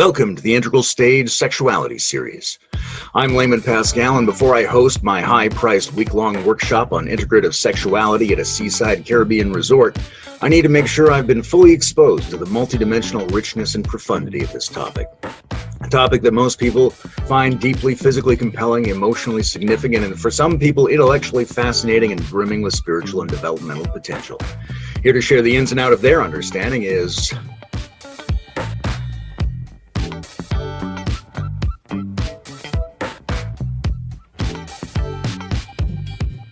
Welcome to the Integral Stage Sexuality Series. I'm Layman Pascal, and before I host my high-priced week-long workshop on integrative sexuality at a seaside Caribbean resort, I need to make sure I've been fully exposed to the multidimensional richness and profundity of this topic. A topic that most people find deeply physically compelling, emotionally significant, and for some people intellectually fascinating and brimming with spiritual and developmental potential. Here to share the ins and outs of their understanding is...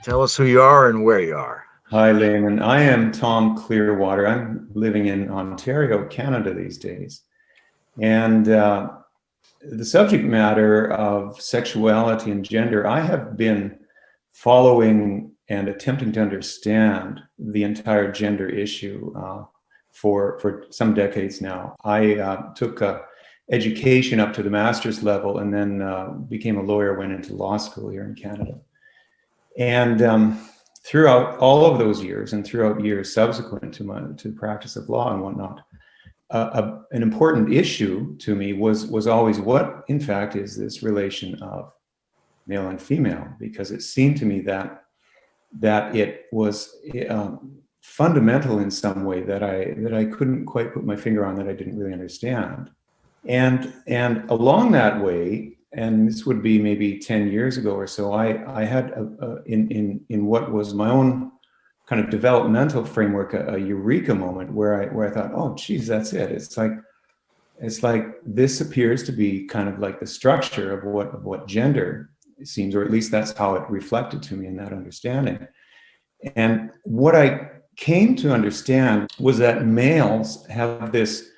Tell us who you are and where you are. Hi, Layman. I am Tom Clearwater. I'm living in Ontario, Canada these days. And the subject matter of sexuality and gender, I have been following and attempting to understand the entire gender issue for some decades now. I took education up to the master's level and then became a lawyer, went into law school here in Canada. And throughout all of those years and throughout years subsequent to the practice of law and whatnot, an important issue to me was always what, in fact, is this relation of male and female, because it seemed to me that it was fundamental in some way that I couldn't quite put my finger on, that I didn't really understand. And along that way, and this would be maybe 10 years ago or so, I had in what was my own kind of developmental framework, a eureka moment where I thought, oh, geez, that's it. It's like this appears to be kind of like the structure of what gender seems, or at least that's how it reflected to me in that understanding. And what I came to understand was that males have this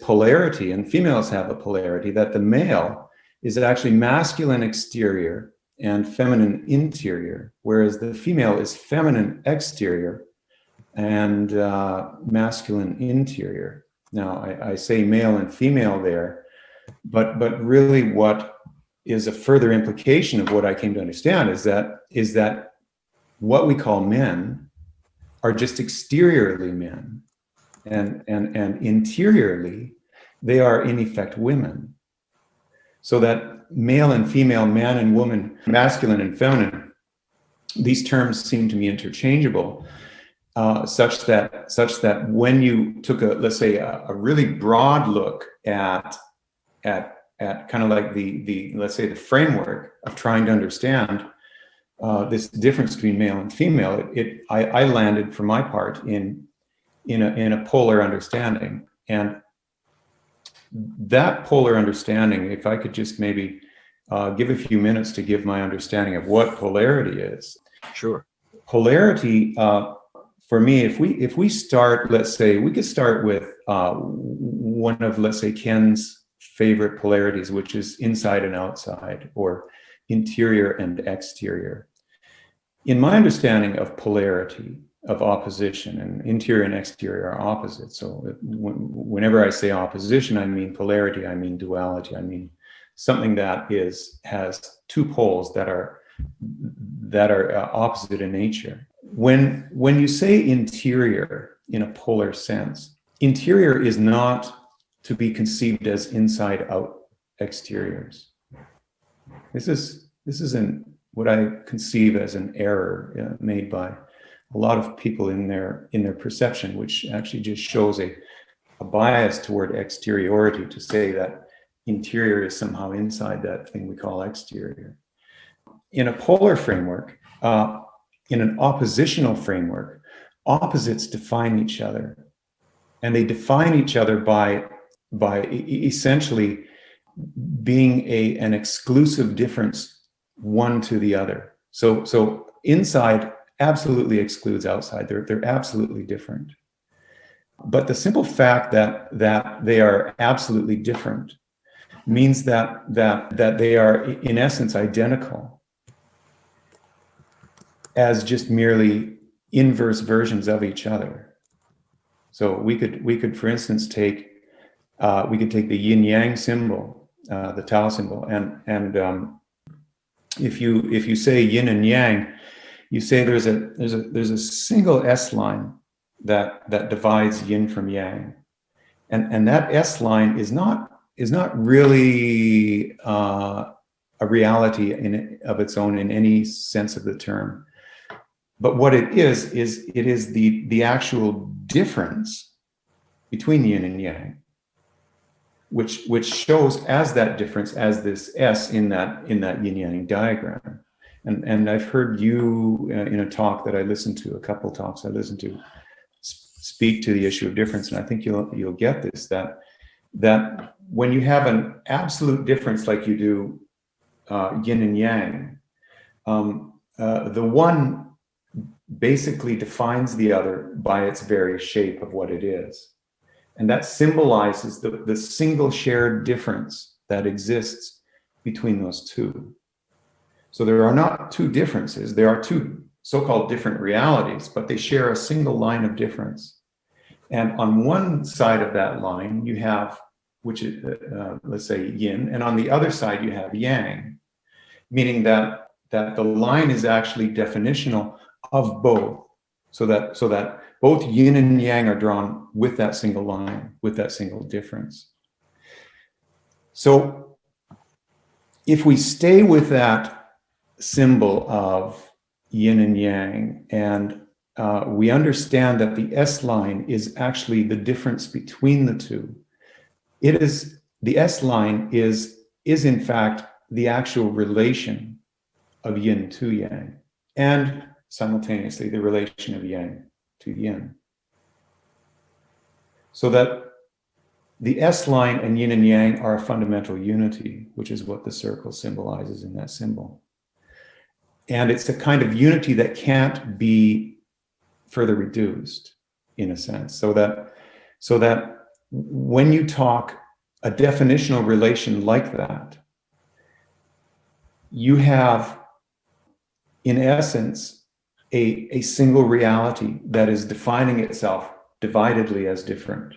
polarity and females have a polarity, that the male is actually masculine exterior and feminine interior, whereas the female is feminine exterior and masculine interior. Now, I say male and female there, but really what is a further implication of what I came to understand is that what we call men are just exteriorly men, and interiorly they are in effect women. So that male and female, man and woman, masculine and feminine, these terms seem to me interchangeable, such that when you took let's say a really broad look at kind of like the let's say the framework of trying to understand this difference between male and female, I landed for my part in a polar understanding. And that polar understanding, if I could just maybe give a few minutes to give my understanding of what polarity is. Sure. Polarity, for me, if we start, let's say, we could start with one of, let's say, Ken's favorite polarities, which is inside and outside, or interior and exterior. In my understanding of polarity, of opposition, and interior and exterior are opposites. So whenever I say opposition, I mean polarity, I mean duality, I mean something that has two poles that are opposite in nature. When you say interior in a polar sense, interior is not to be conceived as inside out exteriors. This is what I conceive as an error made by a lot of people in their perception, which actually just shows a bias toward exteriority, to say that interior is somehow inside that thing we call exterior. In a polar framework, in an oppositional framework, opposites define each other, and they define each other by essentially being an exclusive difference one to the other. So inside absolutely excludes outside. They're absolutely different. But the simple fact that they are absolutely different means that they are in essence identical, as just merely inverse versions of each other. So we could for instance take the yin yang symbol, the Tao symbol, and if you say yin and yang, you say there's a single S line that divides yin from yang, and that S line is not really a reality of its own in any sense of the term. But what it is it is the actual difference between yin and yang, which shows as that difference, as this S in that yin-yang diagram. And I've heard you in a talk that I listened to, a couple talks I listened to, speak to the issue of difference, and I think you'll get this, that when you have an absolute difference like you do yin and yang, the one basically defines the other by its very shape of what it is. And that symbolizes the single shared difference that exists between those two. So there are not two differences, there are two so-called different realities, but they share a single line of difference. And on one side of that line, you have, which is, let's say, yin, and on the other side, you have yang, meaning that the line is actually definitional of both, so that both yin and yang are drawn with that single line, with that single difference. So if we stay with that symbol of yin and yang, and we understand that the S line is actually the difference between the two, the S line is in fact the actual relation of yin to yang, and simultaneously the relation of yang to yin. So that the S line and yin and yang are a fundamental unity, which is what the circle symbolizes in that symbol. And it's a kind of unity that can't be further reduced, in a sense, so that when you talk a definitional relation like that, you have, in essence, a single reality that is defining itself dividedly as different.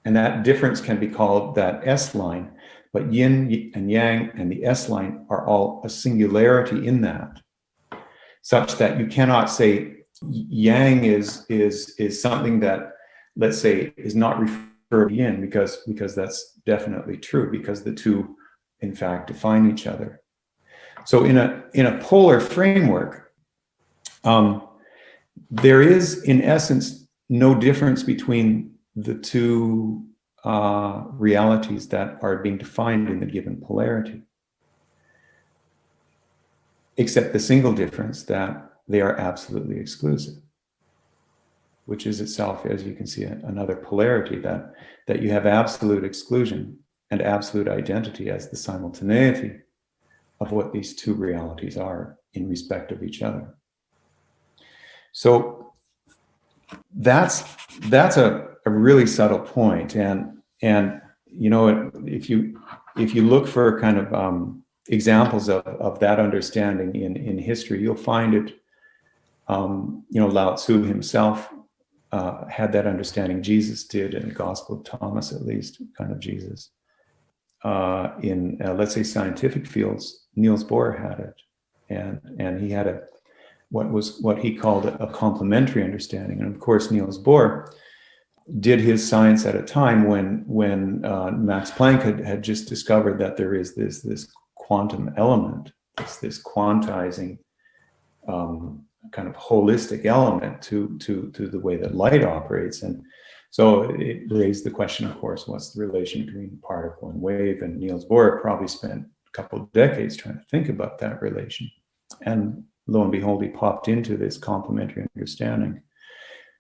And that difference can be called that S line, but yin and yang and the S line are all a singularity in that, such that you cannot say yang is something that, let's say, is not referred to yin, because that's definitely true, because the two, in fact, define each other. So in a polar framework, there is, in essence, no difference between the two realities that are being defined in the given polarity, except the single difference that they are absolutely exclusive, which is itself, as you can see, another polarity, that you have absolute exclusion and absolute identity as the simultaneity of what these two realities are in respect of each other. So that's a really subtle point, and you know, if you look for kind of examples of that understanding in history, you'll find it. You know, Lao Tzu himself had that understanding. Jesus did, in the Gospel of Thomas, at least, kind of Jesus. In let's say scientific fields, Niels Bohr had it, and he had what he called a complementary understanding. And of course, Niels Bohr did his science at a time when Max Planck had just discovered that there is this quantum element, this quantizing kind of holistic element to the way that light operates. And so it raised the question, of course, what's the relation between particle and wave? And Niels Bohr probably spent a couple of decades trying to think about that relation. And lo and behold, he popped into this complementary understanding.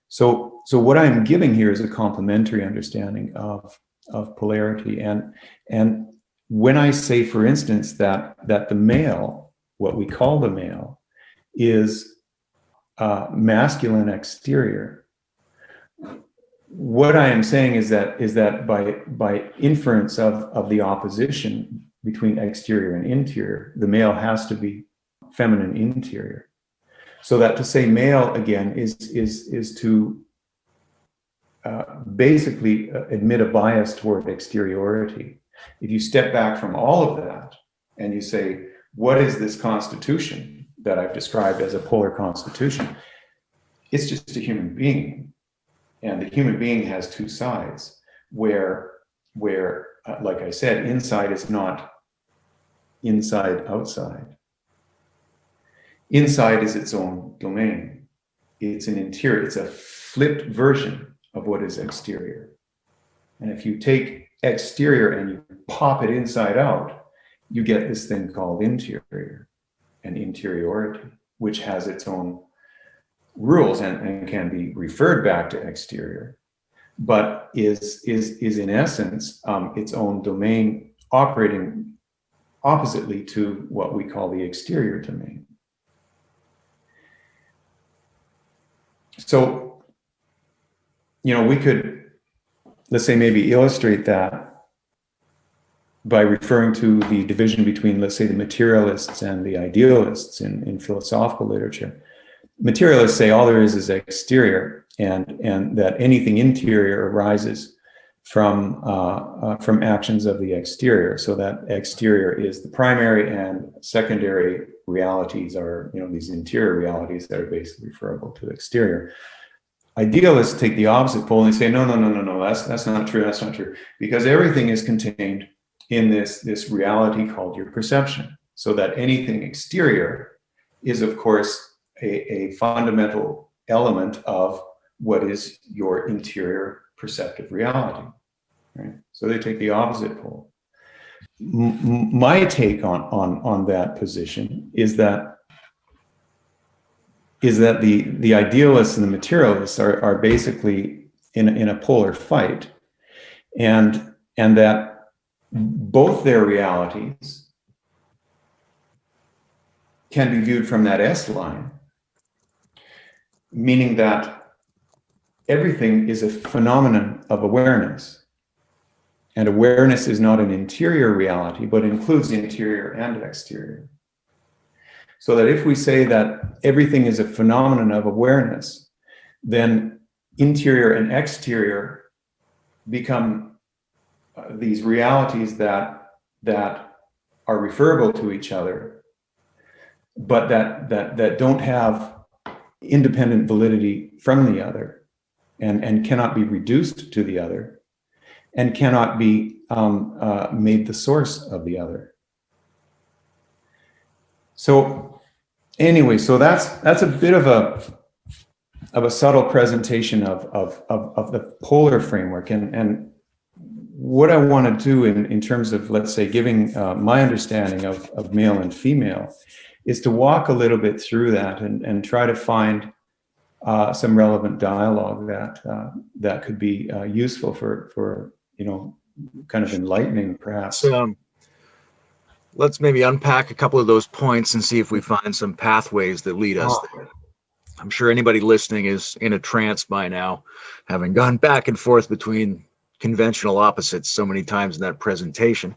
So what I'm giving here is a complementary understanding of polarity. And when I say, for instance, that the male, what we call the male, is masculine exterior, what I am saying is that by inference of the opposition between exterior and interior, the male has to be feminine interior. So that to say male again is to basically admit a bias toward exteriority. If you step back from all of that and you say, what is this constitution that I've described as a polar constitution? It's just a human being. And the human being has two sides, where like I said, inside is not inside, outside. Inside is its own domain. It's an interior, it's a flipped version of what is exterior. And if you take exterior and you pop it inside out, you get this thing called interior and interiority, which has its own rules and can be referred back to exterior, but is in essence its own domain, operating oppositely to what we call the exterior domain. So, we could, let's say, maybe illustrate that by referring to the division between, let's say, the materialists and the idealists in philosophical literature. Materialists say all there is exterior, and that anything interior arises from actions of the exterior. So that exterior is the primary, and secondary realities are, these interior realities that are basically referable to the exterior. Idealists take the opposite pole and they say, no, that's not true, that's not true, because everything is contained in this reality called your perception. So that anything exterior is, of course, a fundamental element of what is your interior perceptive reality, right? So they take the opposite pole. My take on that position is that the idealists and the materialists are basically in a polar fight, and that both their realities can be viewed from that S line, meaning that everything is a phenomenon of awareness. And awareness is not an interior reality, but includes interior and exterior. So that if we say that everything is a phenomenon of awareness, then interior and exterior become these realities that are referable to each other, but that don't have independent validity from the other, and cannot be reduced to the other, and cannot be made the source of the other. So anyway, so that's a bit of a subtle presentation of the polar framework, and what I want to do in terms of, let's say, giving my understanding of male and female is to walk a little bit through that and try to find some relevant dialogue that could be useful for kind of enlightening, perhaps. Let's maybe unpack a couple of those points and see if we find some pathways that lead us there. I'm sure anybody listening is in a trance by now, having gone back and forth between conventional opposites so many times in that presentation.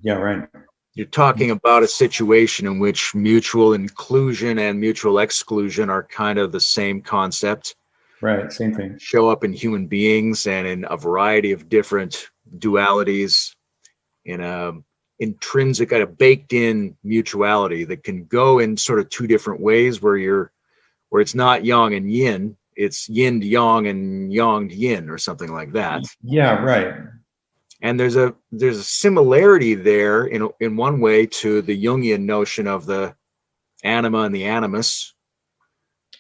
Yeah, right. You're talking about a situation in which mutual inclusion and mutual exclusion are kind of the same concept. Right, same thing. Show up in human beings and in a variety of different dualities, in a intrinsic, kind of baked in mutuality that can go in sort of two different ways, where it's not yang and yin, it's yin to yang and yang to yin, or something like that. Yeah, right. And there's a similarity there in one way to the Jungian notion of the anima and the animus.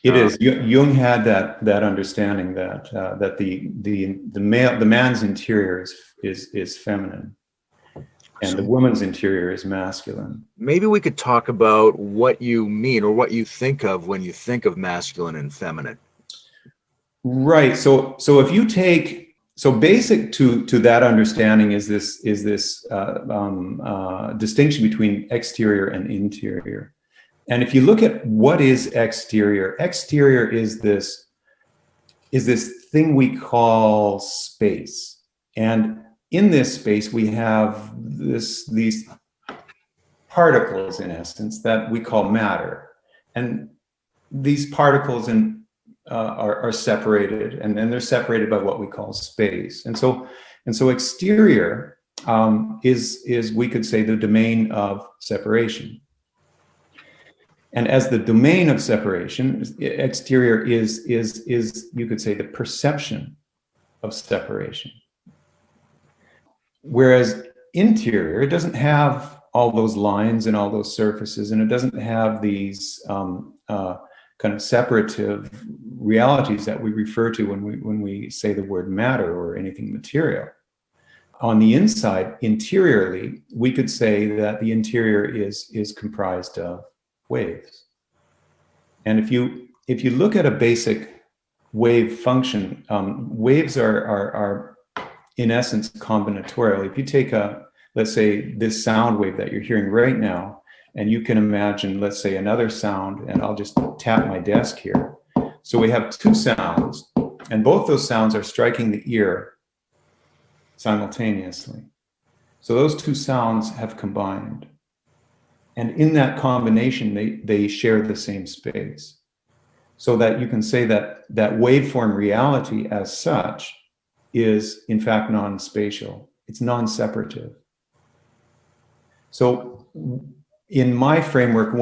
It is. Jung had that understanding that the man's interior is feminine, and the woman's interior is masculine. Maybe we could talk about what you mean or what you think of when you think of masculine and feminine. Right. So if you take, so basic to that understanding is this distinction between exterior and interior. And if you look at what is exterior is this thing we call space. And in this space, we have these particles, in essence, that we call matter. And these particles are separated, and they're separated by what we call space. And so exterior is we could say the domain of separation. And as the domain of separation, exterior is you could say the perception of separation. Whereas interior, it doesn't have all those lines and all those surfaces, and it doesn't have these kind of separative realities that we refer to when we say the word matter or anything material. On the inside, interiorly, we could say that the interior is comprised of waves. And if you look at a basic wave function, waves are in essence combinatorial. If you take let's say this sound wave that you're hearing right now, and you can imagine, let's say, another sound, and I'll just tap my desk here. So we have two sounds, and both those sounds are striking the ear simultaneously. So those two sounds have combined. And in that combination, they share the same space. So that you can say that waveform reality as such is in fact non-spatial. It's non-separative. So in my framework,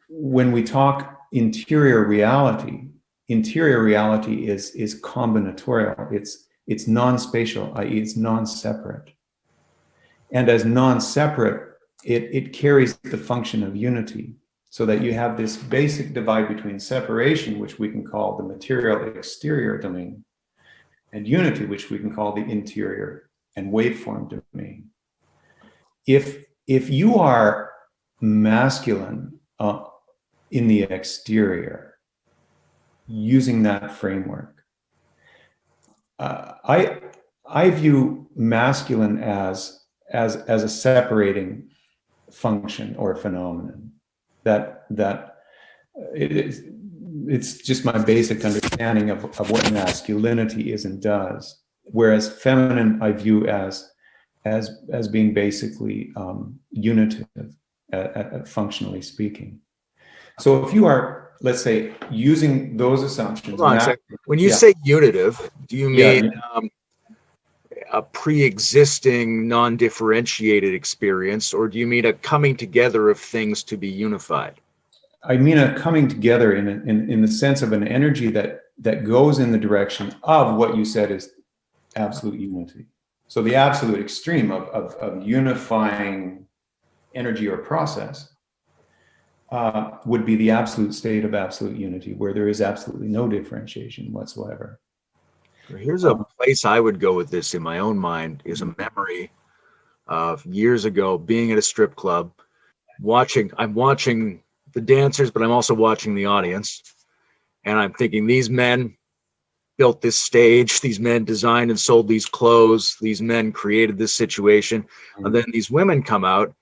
when we talk interior reality is combinatorial. It's non-spatial, i.e. it's non-separate. And as non-separate, it carries the function of unity, so that you have this basic divide between separation, which we can call the material exterior domain, and unity, which we can call the interior and waveform domain. If you are masculine in the exterior, using that framework, I view masculine as a separating function or phenomenon. It's just my basic understanding of what masculinity is and does. Whereas feminine, I view as being basically unitive, functionally speaking. So if you are, let's say, using those assumptions. Hold on a second. When you say unitive, do you mean a pre-existing, non-differentiated experience, or do you mean a coming together of things to be unified? I mean a coming together in the sense of an energy that goes in the direction of what you said is absolute unity. So the absolute extreme of unifying energy or process would be the absolute state of absolute unity, where there is absolutely no differentiation whatsoever. Here's a place I would go with this in my own mind, is a memory of years ago being at a strip club, I'm watching the dancers, but I'm also watching the audience. And I'm thinking, these men built this stage, these men designed and sold these clothes, these men created this situation. And then these women come out,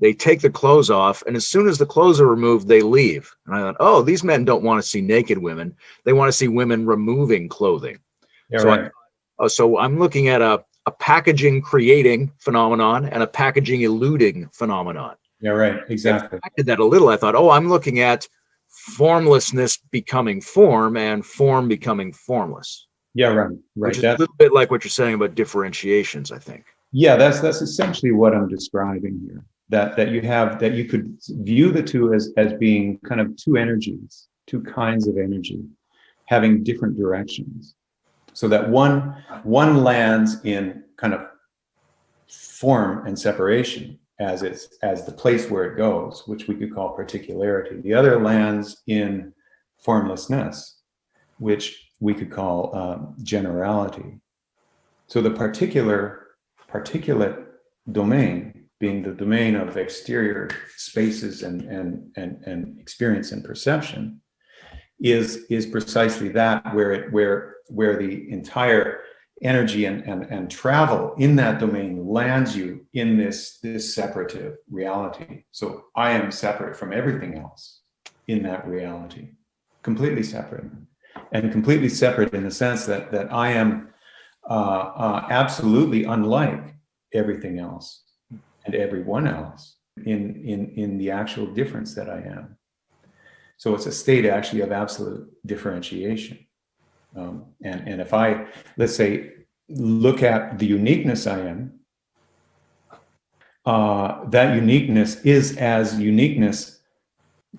they take the clothes off, and as soon as the clothes are removed, they leave. And I thought, oh, these men don't want to see naked women. They want to see women removing clothing. Yeah, so, right. So I'm looking at a packaging creating phenomenon and a packaging eluding phenomenon. Yeah, right. Exactly. I did that a little. I thought, oh, I'm looking at formlessness becoming form and form becoming formless. Yeah, right. Which is a little bit like what you're saying about differentiations, I think. Yeah, that's essentially what I'm describing here. That you could view the two as being kind of two energies, two kinds of energy, having different directions. So that one lands in kind of form and separation as the place where it goes, which we could call particularity. The other lands in formlessness, which we could call generality. So the particulate domain, being the domain of exterior spaces and experience and perception, is precisely that, where the entire energy and travel in that domain lands you in this separative reality. So I am separate from everything else in that reality, completely separate, and completely separate in the sense that I am absolutely unlike everything else and everyone else in the actual difference that I am. So it's a state actually of absolute differentiation. And if I, let's say, look at the uniqueness I am, that uniqueness is as uniqueness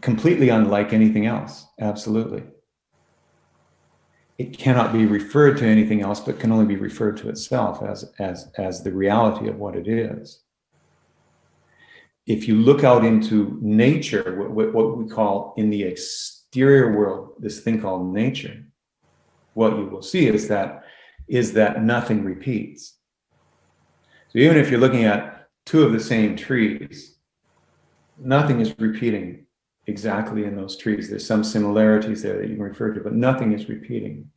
completely unlike anything else, absolutely. it cannot be referred to anything else, but can only be referred to itself as the reality of what it is. If you look out into nature, what we call in the exterior world, this thing called nature, what you will see is that nothing repeats. So even if you're looking at two of the same trees, nothing is repeating exactly in those trees. There's some similarities there that you can refer to, but nothing is repeating.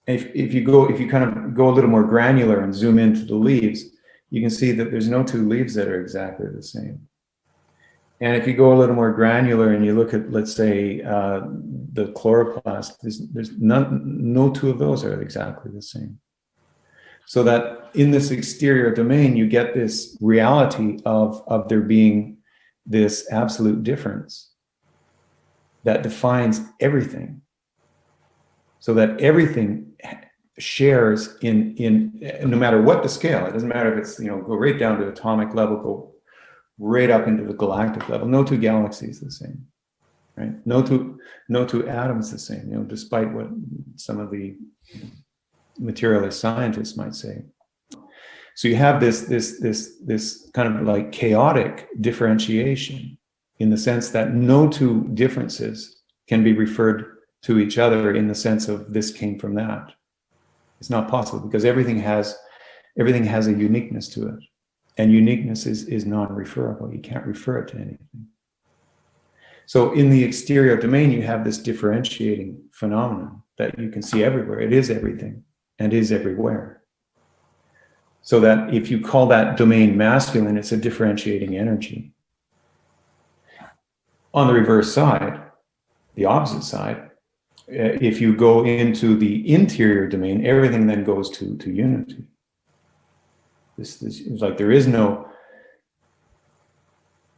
If you kind of go a little more granular and zoom into the leaves, you can see that there's no two leaves that are exactly the same. And if you go a little more granular and you look at, let's say, the chloroplast, there's no two of those are exactly the same. So that in this exterior domain, you get this reality of there being this absolute difference that defines everything. So that everything shares in no matter what the scale. It doesn't matter if it's, go right down to atomic level, go right up into the galactic level. No two galaxies the same, right? No two atoms the same, despite what some of the materialist scientists might say. So you have this kind of like chaotic differentiation in the sense that no two differences can be referred to each other in the sense of this came from that. It's not possible because everything has a uniqueness to it. And uniqueness is non-referable. You can't refer it to anything. So in the exterior domain, you have this differentiating phenomenon that you can see everywhere. It is everything and is everywhere. So that if you call that domain masculine, it's a differentiating energy. On the reverse side, the opposite side, if you go into the interior domain, everything then goes to unity. This is like there is no.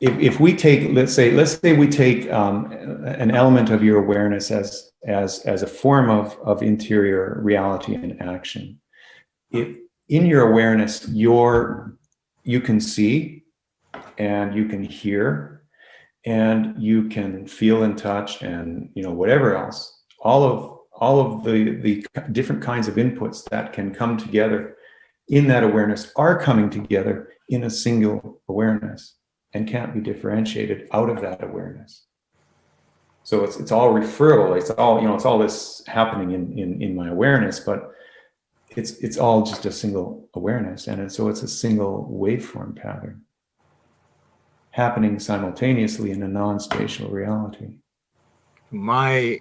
If we take, let's say we take an element of your awareness as a form of interior reality and action. If in your awareness you can see and you can hear and you can feel and touch and whatever else. All of the different kinds of inputs that can come together in that awareness are coming together in a single awareness and can't be differentiated out of that awareness. So it's all referable. It's all this happening in my awareness, but it's all just a single awareness, and so it's a single waveform pattern happening simultaneously in a non-spatial reality. My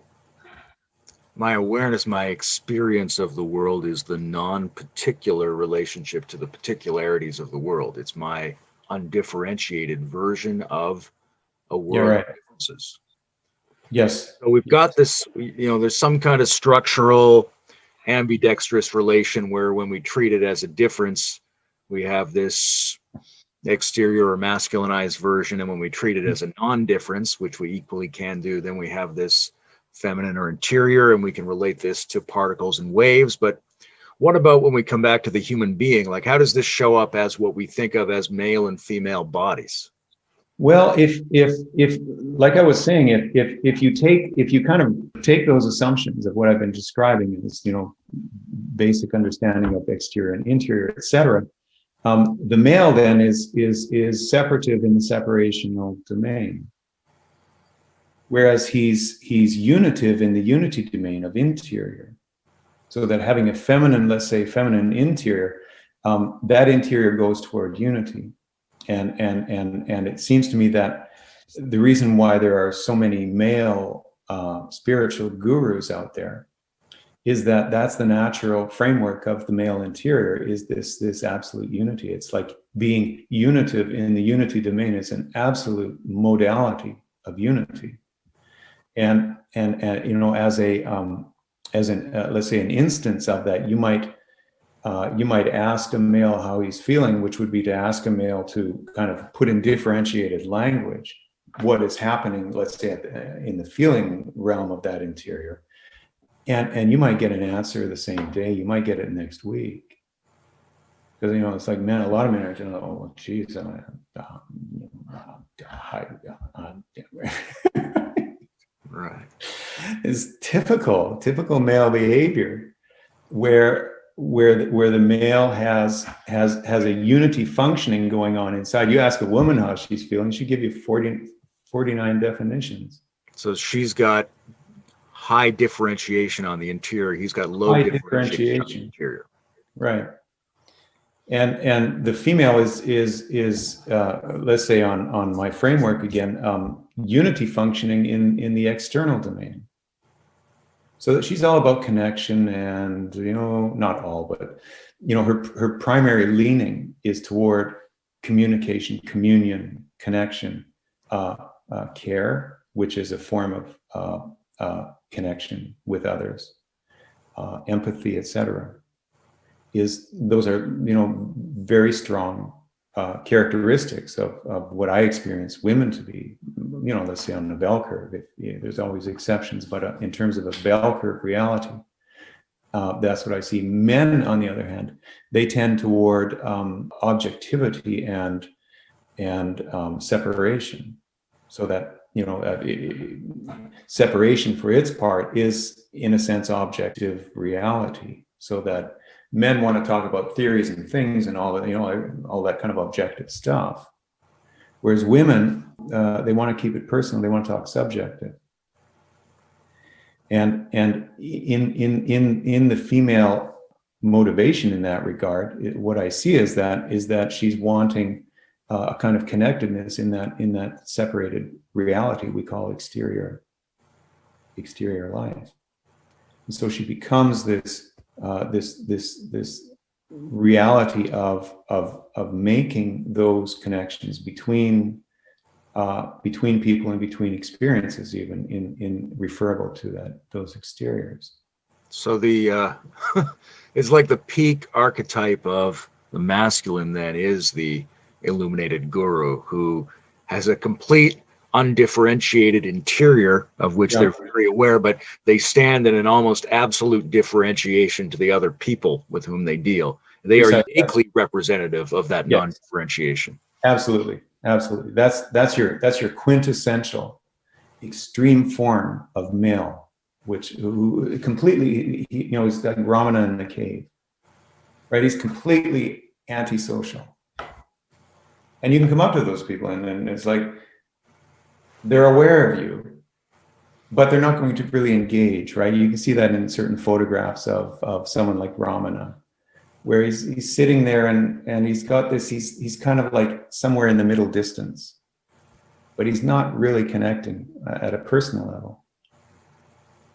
awareness, my experience of the world is the non-particular relationship to the particularities of the world. It's my undifferentiated version of a world of differences. Yes. So we've got this, there's some kind of structural ambidextrous relation where when we treat it as a difference, we have this exterior or masculinized version. And when we treat it as a non-difference, which we equally can do, then we have this feminine or interior, and we can relate this to particles and waves. But what about when we come back to the human being? Like, how does this show up as what we think of as male and female bodies? Well, if like I was saying, if you kind of take those assumptions of what I've been describing as basic understanding of exterior and interior, etc., the male then is separative in the separational domain, whereas he's unitive in the unity domain of interior. So that having a feminine, let's say feminine interior, that interior goes toward unity. And it seems to me that the reason why there are so many male spiritual gurus out there is that that's the natural framework of the male interior, is this absolute unity. It's like being unitive in the unity domain is an absolute modality of unity. And as let's say an instance of that, you might ask a male how he's feeling, which would be to ask a male to kind of put in differentiated language what is happening, let's say in the feeling realm of that interior. And you might get an answer the same day, you might get it next week. Because, it's like, man, a lot of men are saying, oh, geez, Right. is typical male behavior, where the male has a unity functioning going on inside. You ask a woman how she's feeling, she'll give you 49 definitions. So she's got high differentiation on the interior. He's got low High differentiation on the interior. Right. And the female is let's say on my framework again, unity functioning in the external domain. So that she's all about connection, and not all, but her primary leaning is toward communication, communion, connection, care, which is a form of connection with others, empathy, etc. Those are very strong characteristics of what I experience women to be. Let's say on the bell curve. There's always exceptions, but in terms of a bell curve reality, that's what I see. Men, on the other hand, they tend toward objectivity and separation, so that separation for its part is in a sense objective reality, so that men want to talk about theories and things and all that, all that kind of objective stuff. Whereas women, they want to keep it personal. They want to talk subjective. And in the female motivation in that regard, what I see is that she's wanting a kind of connectedness in that separated reality we call exterior life. And so she becomes this reality of making those connections between people and between experiences, even in referable to those exteriors. So the it's like the peak archetype of the masculine then is the illuminated guru, who has a complete undifferentiated interior of which they're very aware, but they stand in an almost absolute differentiation to the other people with whom they deal. They are uniquely representative of that non-differentiation. Absolutely. That's your quintessential extreme form of male, who completely, he's like Ramana in the cave, right? He's completely antisocial. And you can come up to those people and it's like, they're aware of you, but they're not going to really engage, right? You can see that in certain photographs of someone like Ramana, where he's sitting there and he's got this, he's kind of like somewhere in the middle distance, but he's not really connecting at a personal level.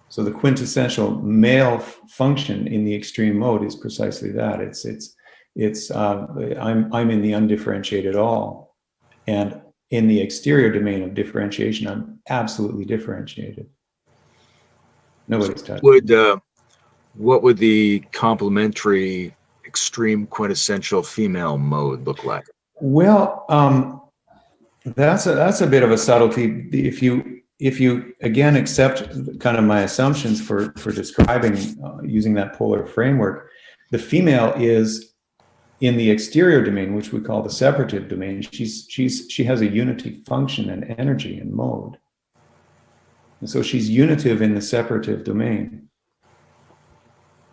So the quintessential male function in the extreme mode is precisely that. I'm in the undifferentiated all, and in the exterior domain of differentiation, I'm absolutely differentiated. Nobody's touching. What would the complementary extreme quintessential female mode look like? Well, that's a bit of a subtlety. If you again accept kind of my assumptions for describing using that polar framework, the female is in the exterior domain, which we call the separative domain. She has a unity function and energy and mode. And so she's unitive in the separative domain.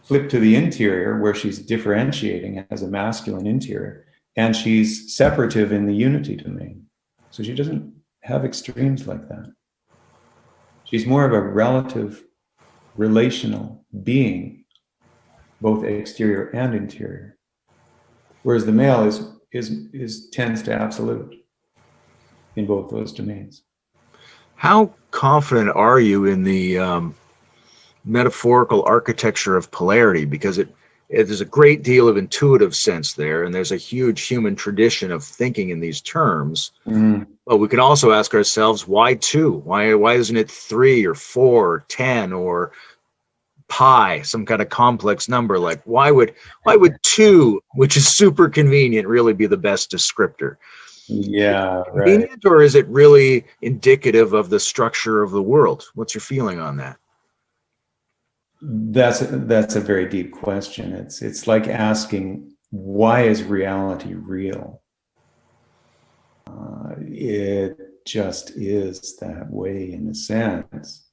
Flip to the interior, where she's differentiating as a masculine interior, and she's separative in the unity domain. So she doesn't have extremes like that. She's more of a relative relational being, both exterior and interior. Whereas the male tends to absolute in both those domains. How confident are you in the metaphorical architecture of polarity? Because there's a great deal of intuitive sense there, and there's a huge human tradition of thinking in these terms. Mm-hmm. But we can also ask ourselves, why 2? Why isn't it 3 or 4 or 10 or pi, some kind of complex number? Like why would 2, which is super convenient, really be the best descriptor? Yeah, convenient, right. Or is it really indicative of the structure of the world? What's your feeling on that? That's a very deep question. It's like asking, why is reality real? It just is that way in a sense.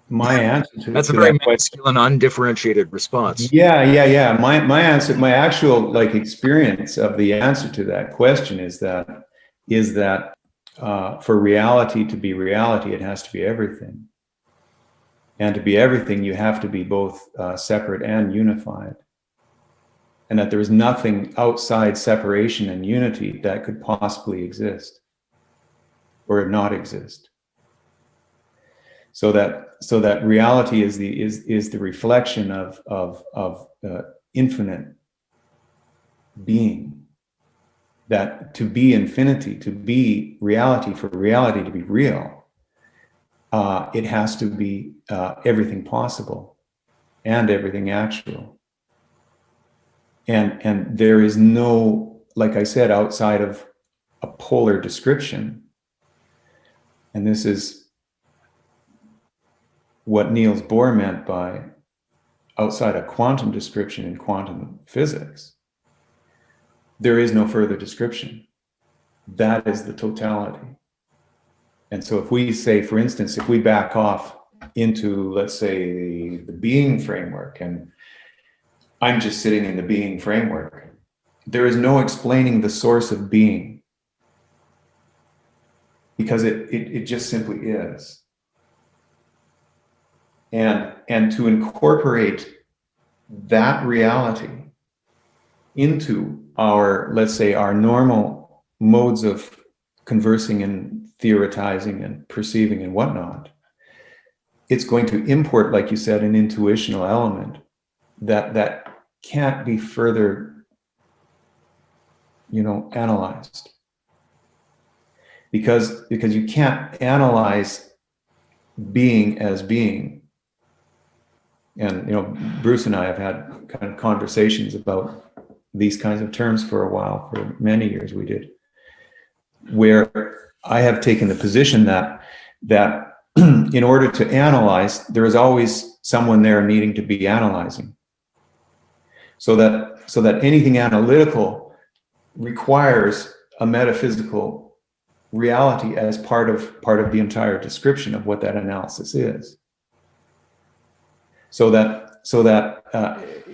my answer to That's a to very that question. masculine, undifferentiated response. Yeah. My answer, my actual like experience of the answer to that question is that for reality to be reality, it has to be everything. And to be everything, you have to be both separate and unified. And that there is nothing outside separation and unity that could possibly exist or not exist. So that reality is the reflection of infinite being. That to be infinity, to be reality, for reality to be real, it has to be everything possible and everything actual. And there is no, like I said, outside of a polar description. And this is what Niels Bohr meant by outside a quantum description in quantum physics. There is no further description. That is the totality. And so if we say, for instance, if we back off into, let's say, the being framework, and I'm just sitting in the being framework, there is no explaining the source of being, because it just simply is. And to incorporate that reality into our, let's say, our normal modes of conversing and theoretizing and perceiving and whatnot, it's going to import, like you said, an intuitional element that can't be further, analyzed. Because you can't analyze being as being. And Bruce and I have had kind of conversations about these kinds of terms for a while, for many years we did, where I have taken the position that in order to analyze, there is always someone there needing to be analyzing. So that anything analytical requires a metaphysical reality as part of the entire description of what that analysis is. So that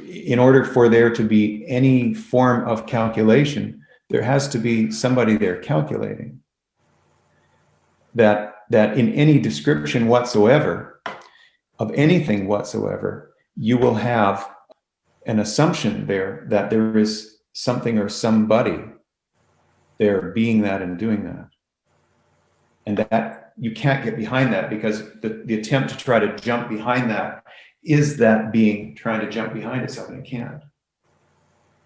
in order for there to be any form of calculation, there has to be somebody there calculating. That in any description whatsoever of anything whatsoever, you will have an assumption there that there is something or somebody there being that and doing that. And that you can't get behind that, because the attempt to try to jump behind that is that being trying to jump behind itself, and it can't.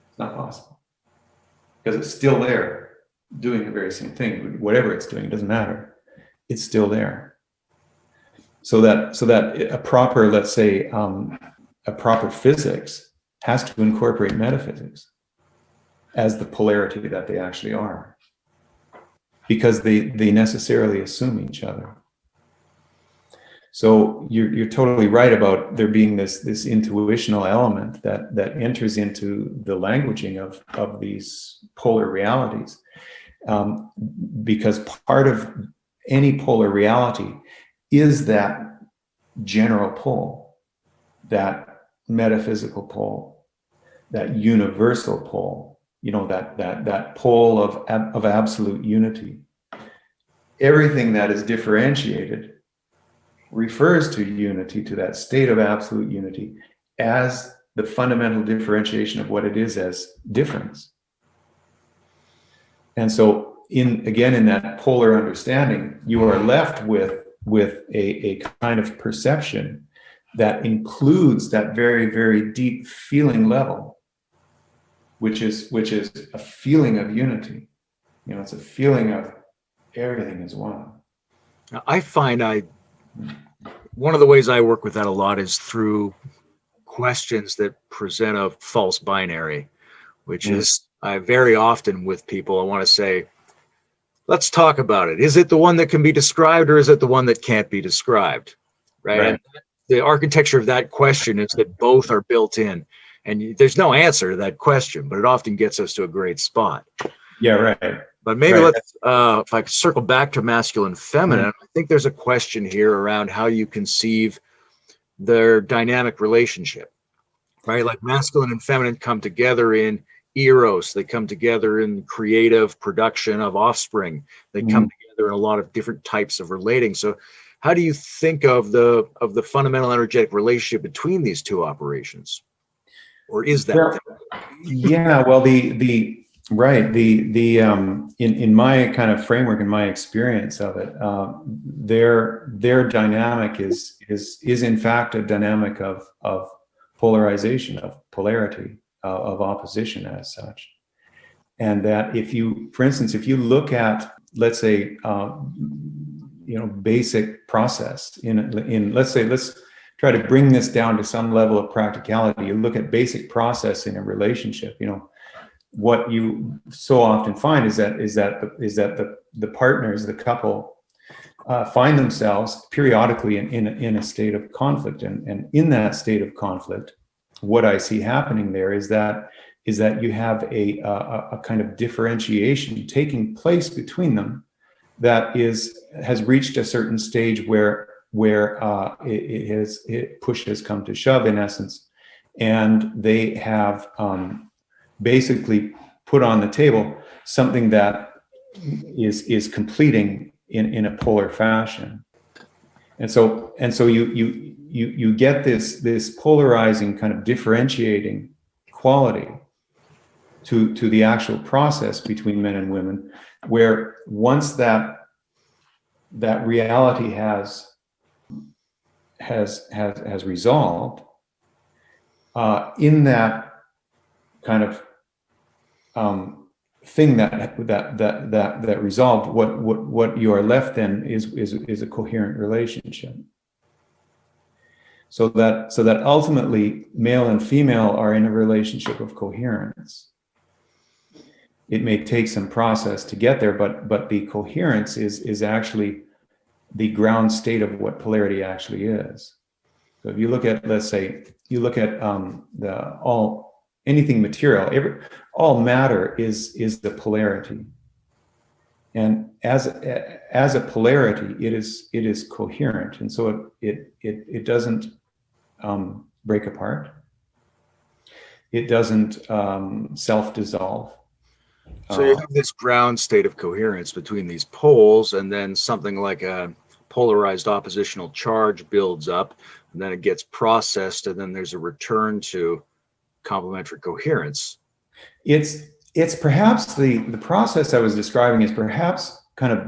It's not possible, because it's still there doing the very same thing. Whatever it's doing, it doesn't matter. It's still there. So that a proper, let's say, a proper physics has to incorporate metaphysics as the polarity that they actually are, because they necessarily assume each other. So you're totally right about there being this intuitional element that enters into the languaging of these polar realities, because part of any polar reality is that general pole, that metaphysical pole, that universal pole, that pole of absolute unity. Everything that is differentiated refers to unity, to that state of absolute unity, as the fundamental differentiation of what it is as difference. And so in that polar understanding, you are left with a kind of perception that includes that very, very deep feeling level, which is a feeling of unity. It's a feeling of everything is one. I find one of the ways I work with that a lot is through questions that present a false binary, which is I very often with people, I want to say, let's talk about it. Is it the one that can be described, or is it the one that can't be described? Right. And the architecture of that question is that both are built in, and there's no answer to that question, but it often gets us to a great spot. Yeah, right. But maybe Right. let's, if I could circle back to masculine, feminine, I think there's a question here around how you conceive their dynamic relationship, right? Like masculine and feminine come together in eros, they come together in creative production of offspring, they come together in a lot of different types of relating. So how do you think of the fundamental energetic relationship between these two operations? Or is that? Well, yeah, well, in my kind of framework, in my experience of it, their dynamic is in fact a dynamic of polarization, of polarity, of opposition as such. And that if you, for instance, if you look at, let's say, basic process let's say, let's try to bring this down to some level of practicality. You look at basic process in a relationship. What you so often find is that the partners, the couple, find themselves periodically in a state of conflict, and in that state of conflict, what I see happening there is that you have a kind of differentiation taking place between them that has reached a certain stage where push has come to shove, in essence, and they have basically put on the table something that is completing in a polar fashion. And so you get this polarizing kind of differentiating quality to the actual process between men and women, where once that reality has resolved, in that kind of thing that resolved, what you are left then is a coherent relationship. So that ultimately male and female are in a relationship of coherence. It may take some process to get there, but the coherence is actually the ground state of what polarity actually is. So if you look at, let's say, anything material, all matter is the polarity, and as a polarity, it is coherent, and so it doesn't break apart. It doesn't self-dissolve. So you have this ground state of coherence between these poles, and then something like a polarized oppositional charge builds up, and then it gets processed, and then there's a return to complementary coherence. It's perhaps the process I was describing is perhaps kind of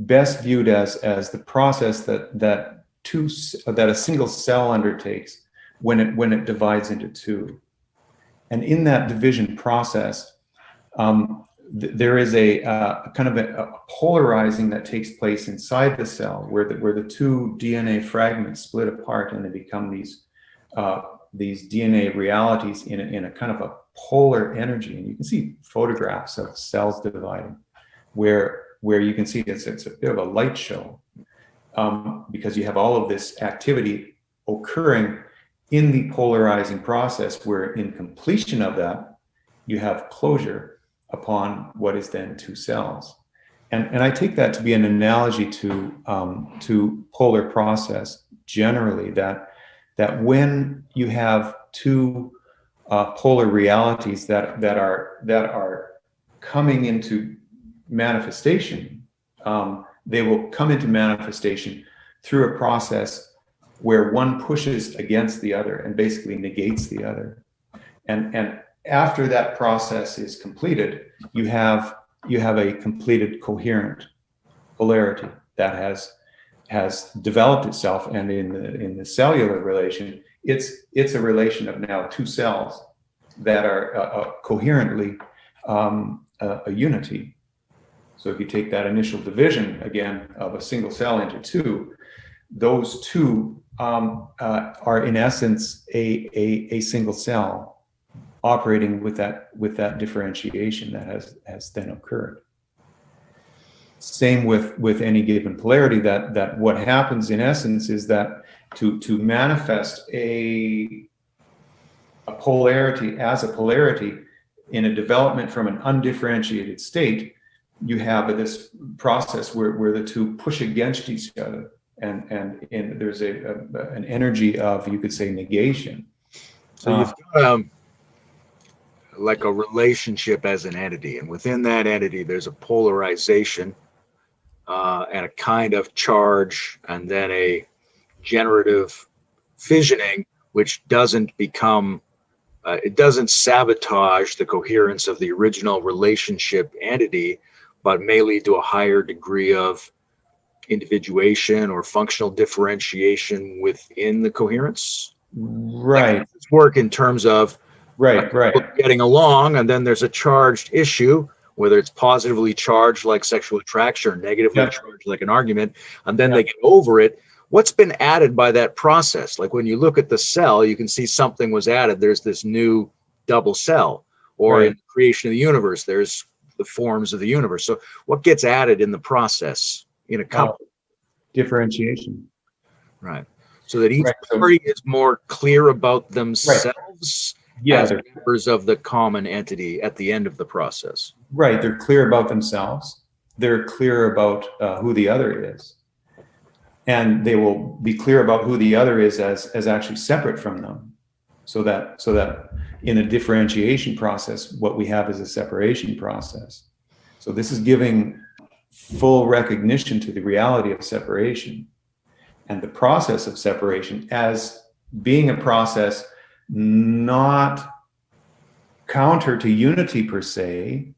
best viewed as the process that a single cell undertakes when it divides into two, and in that division process, there is a kind of a polarizing that takes place inside the cell, where the two DNA fragments split apart, and they become these DNA realities in a kind of a polar energy. And you can see photographs of cells dividing, where you can see it's a bit of a light show, because you have all of this activity occurring in the polarizing process, where in completion of that, you have closure upon what is then two cells. And I take that to be an analogy to polar process generally, that when you have two polar realities that are coming into manifestation, they will come into manifestation through a process where one pushes against the other and basically negates the other. And after that process is completed, you have a completed coherent polarity that has developed itself, and in the cellular relation, it's a relation of now two cells that are coherently a unity. So if you take that initial division again of a single cell into two, those two are in essence a single cell operating with that differentiation that has then occurred. Same with any given polarity, that what happens in essence is that to manifest a polarity as a polarity in a development from an undifferentiated state, you have this process where the two push against each other, and there's an energy of, you could say, negation. So you've got like a relationship as an entity, and within that entity, there's a polarization and a kind of charge, and then a generative fissioning, which doesn't become, it doesn't sabotage the coherence of the original relationship entity, but may lead to a higher degree of individuation or functional differentiation within the coherence. Right. Like, it's work in terms of right getting along, and then there's a charged issue, whether it's positively charged like sexual attraction or negatively charged like an argument, and then they get over it. What's been added by that process? Like when you look at the cell, you can see something was added. There's this new double cell, or in the creation of the universe, there's the forms of the universe. So what gets added in the process in a couple? Differentiation. Right. So that each party is more clear about themselves as members of the common entity at the end of the process. Right. They're clear about themselves. They're clear about who the other is. And they will be clear about who the other is as actually separate from them. So that in a differentiation process, what we have is a separation process. So this is giving full recognition to the reality of separation and the process of separation as being a process not counter to unity per se,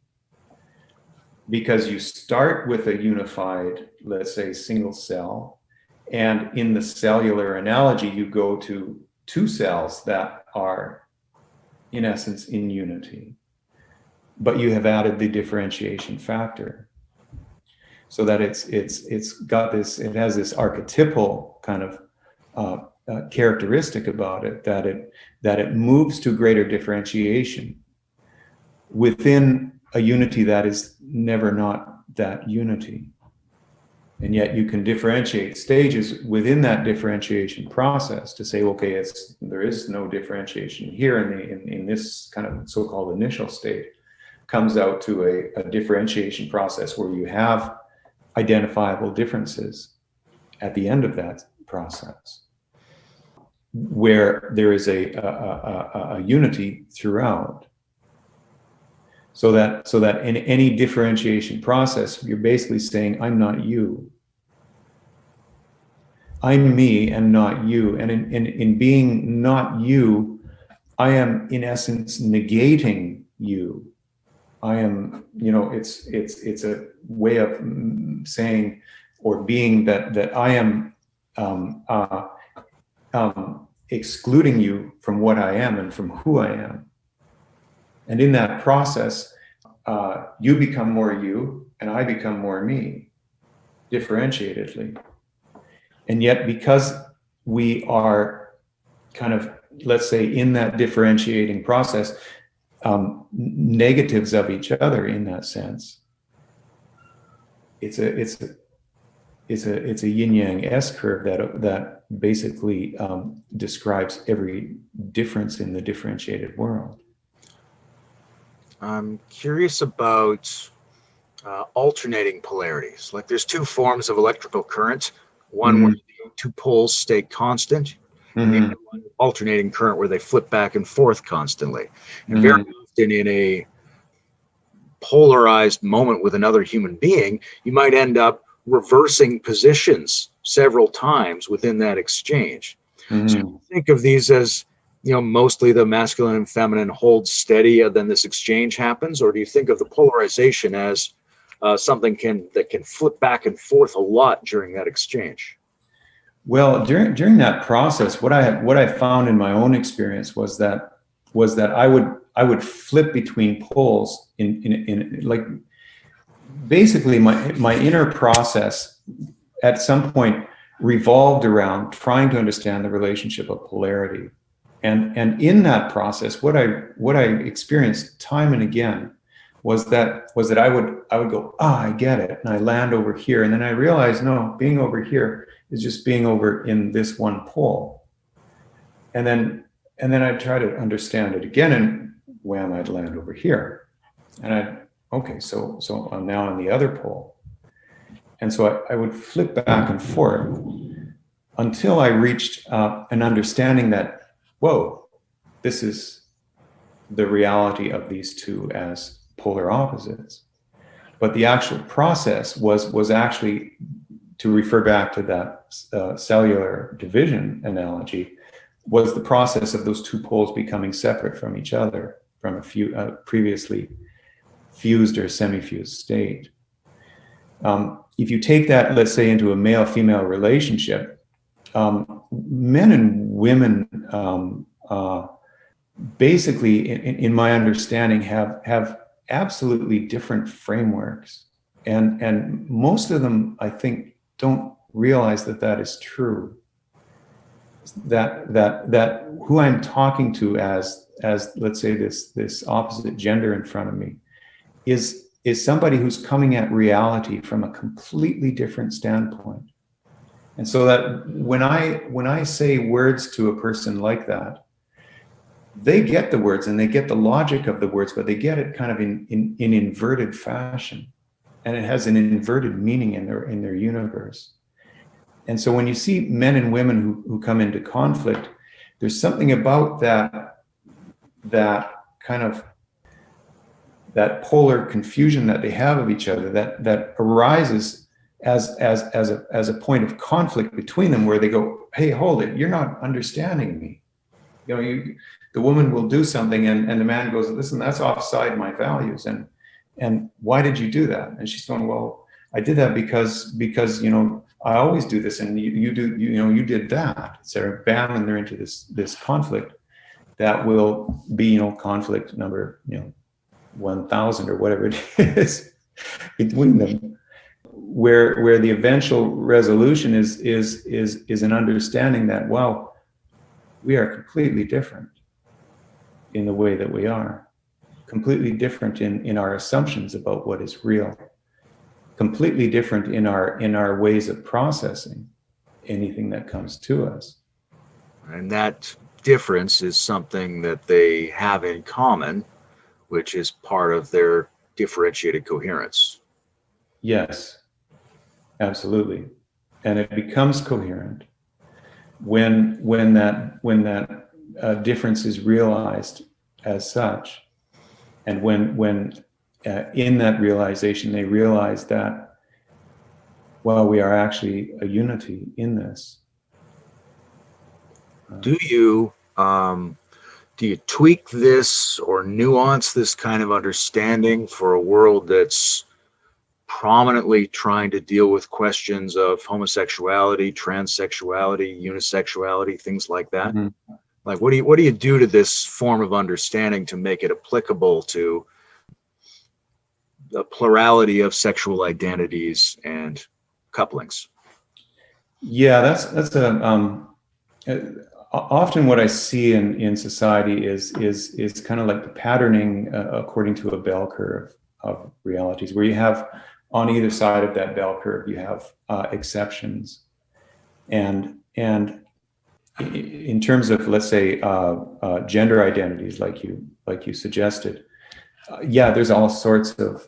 because you start with a unified, let's say, single cell, and in the cellular analogy, you go to two cells that are, in essence, in unity, but you have added the differentiation factor, so that it's got this, it has this archetypal kind of characteristic about it, that it moves to greater differentiation within a unity that is never not that unity. And yet you can differentiate stages within that differentiation process to say, okay, there is no differentiation here in this kind of so-called initial state, comes out to a differentiation process where you have identifiable differences at the end of that process, where there is a unity throughout. So that in any differentiation process, you're basically saying, I'm not you. I'm me and not you. And in being not you, I am in essence negating you. I am, it's a way of saying or being that I am excluding you from what I am and from who I am. And in that process, you become more you and I become more me, differentiatedly. And yet, because we are kind of, let's say, in that differentiating process, negatives of each other in that sense, it's a yin-yang S-curve that basically describes every difference in the differentiated world. I'm curious about alternating polarities. Like there's two forms of electrical current. One where the two poles stay constant, and the other one, alternating current, where they flip back and forth constantly. And very often in a polarized moment with another human being, you might end up reversing positions several times within that exchange. So think of these as, mostly the masculine and feminine hold steady, and then this exchange happens? Or do you think of the polarization as something that can flip back and forth a lot during that exchange? Well, during that process, what I found in my own experience was that I would flip between poles in like basically my inner process at some point revolved around trying to understand the relationship of polarity. And in that process, what I experienced time and again was that I would go, I get it, and I land over here, and then I realized, no, being over here is just being over in this one pole, and then I'd try to understand it again, and wham, I'd land over here, and okay, so I'm now on the other pole. And so I would flip back and forth until I reached an understanding that, whoa, this is the reality of these two as polar opposites. But the actual process was actually, to refer back to that cellular division analogy, was the process of those two poles becoming separate from each other from a previously fused or semi-fused state. If you take that, let's say, into a male-female relationship, men and women basically, in my understanding, have absolutely different frameworks, and most of them, I think, don't realize that is true. That who I'm talking to as let's say this opposite gender in front of me is somebody who's coming at reality from a completely different standpoint. And so that when I say words to a person like that, they get the words and they get the logic of the words, but they get it kind of in inverted fashion, and it has an inverted meaning in their universe. And so when you see men and women who come into conflict, there's something about that kind of that polar confusion that they have of each other that arises as a point of conflict between them, where they go, hey, hold it, you're not understanding me. You know, the woman will do something and the man goes, listen, that's offside my values, and why did you do that? And she's going, well, I did that because I always do this, and you did that. So bam, and they're into this conflict that will be conflict number 1,000 or whatever it is between them, where the eventual resolution is an understanding that, wow, we are completely different in the way that we are, completely different in our assumptions about what is real, completely different in our ways of processing anything that comes to us. And that difference is something that they have in common, which is part of their differentiated coherence. Yes, absolutely. And it becomes coherent when that difference is realized as such, and when in that realization they realize that, well, we are actually a unity in this. Do you tweak this or nuance this kind of understanding for a world that's prominently trying to deal with questions of homosexuality, transsexuality, unisexuality, things like that? Mm-hmm. Like, what do you do to this form of understanding to make it applicable to the plurality of sexual identities and couplings? Yeah, that's often what I see in society is kind of like the patterning according to a bell curve of realities, where you have on either side of that bell curve you have exceptions, and in terms of, let's say, gender identities, like you suggested, there's all sorts of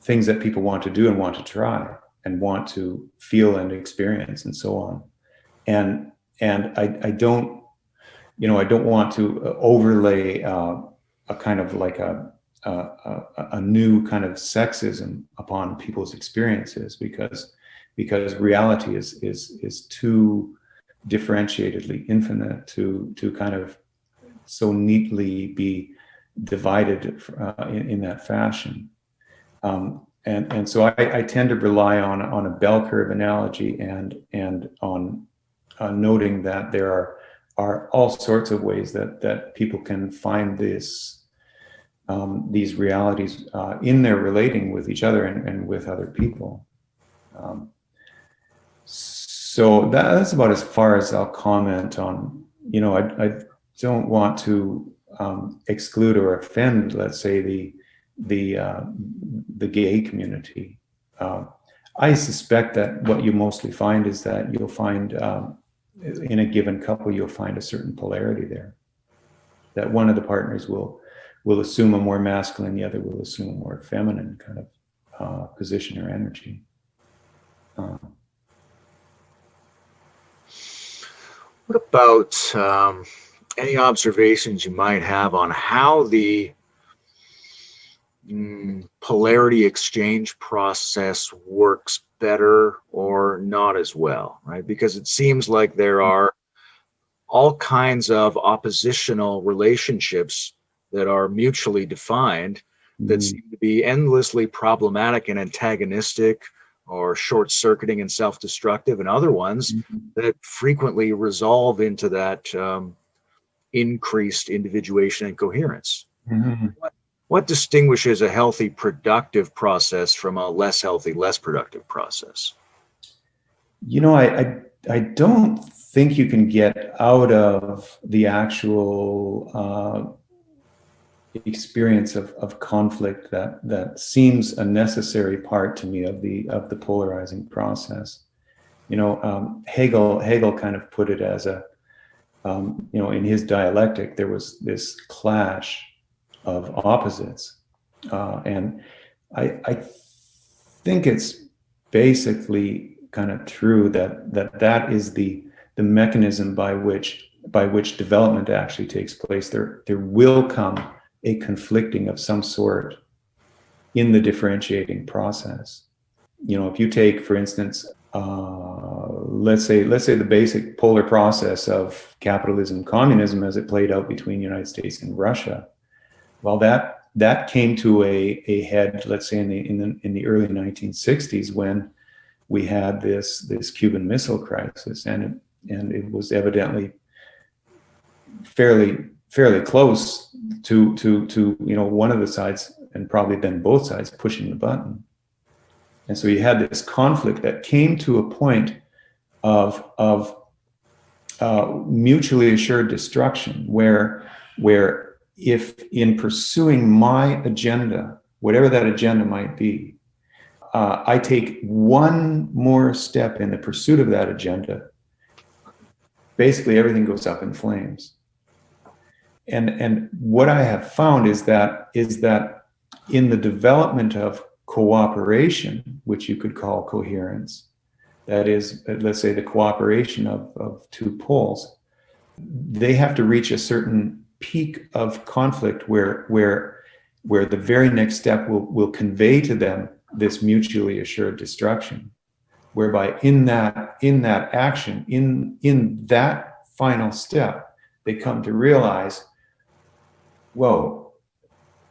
things that people want to do and want to try and want to feel and experience and so on, and I don't want to overlay a kind of like a new kind of sexism upon people's experiences, because reality is too differentiatedly infinite to kind of so neatly be divided in that fashion. And so I tend to rely on a bell curve analogy and on noting that there are all sorts of ways that people can find these realities in their relating with each other and with other people. So that's about as far as I'll comment on. I don't want to exclude or offend, let's say, the gay community. I suspect that what you mostly find is that you'll find in a given couple, you'll find a certain polarity there, that one of the partners will will assume a more masculine, the other will assume a more feminine kind of position or energy. What about any observations you might have on how the polarity exchange process works better or not as well, right? Because it seems like there are all kinds of oppositional relationships that are mutually defined that seem to be endlessly problematic and antagonistic, or short-circuiting and self-destructive, and other ones that frequently resolve into that increased individuation and coherence. What distinguishes a healthy, productive process from a less healthy, less productive process? You know, I don't think you can get out of the actual experience of conflict that seems a necessary part to me of the polarizing process. You know, Hegel kind of put it as a you know, in his dialectic there was this clash of opposites, and I think it's basically kind of true that is the mechanism by which development actually takes place. There will come a conflicting of some sort in the differentiating process. You know, if you take, for instance, let's say the basic polar process of capitalism and communism as it played out between the United States and Russia. Well, that came to a head, let's say in the early 1960s, when we had this Cuban Missile Crisis, and it was evidently fairly close to you know, one of the sides, and probably then both sides, pushing the button. And so you had this conflict that came to a point of mutually assured destruction, where if in pursuing my agenda, whatever that agenda might be, I take one more step in the pursuit of that agenda, basically everything goes up in flames. And what I have found is that in the development of cooperation, which you could call coherence, that is, let's say, the cooperation of two poles, they have to reach a certain peak of conflict where the very next step will convey to them this mutually assured destruction, whereby in that action, in that final step, they come to realize, whoa,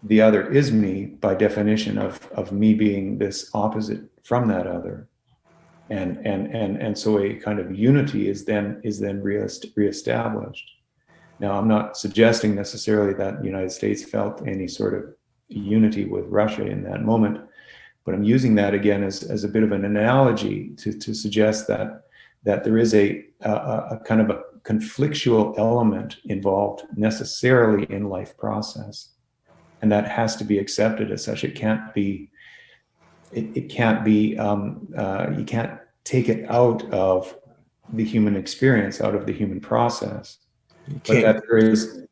the other is me, by definition of me being this opposite from that other, and so a kind of unity is then reestablished. Now, I'm not suggesting necessarily that the United States felt any sort of unity with Russia in that moment, but I'm using that again as a bit of an analogy to suggest that there is a kind of a conflictual element involved necessarily in life process, and that has to be accepted as such. It can't be you can't take it out of the human experience, out of the human process. But that there is,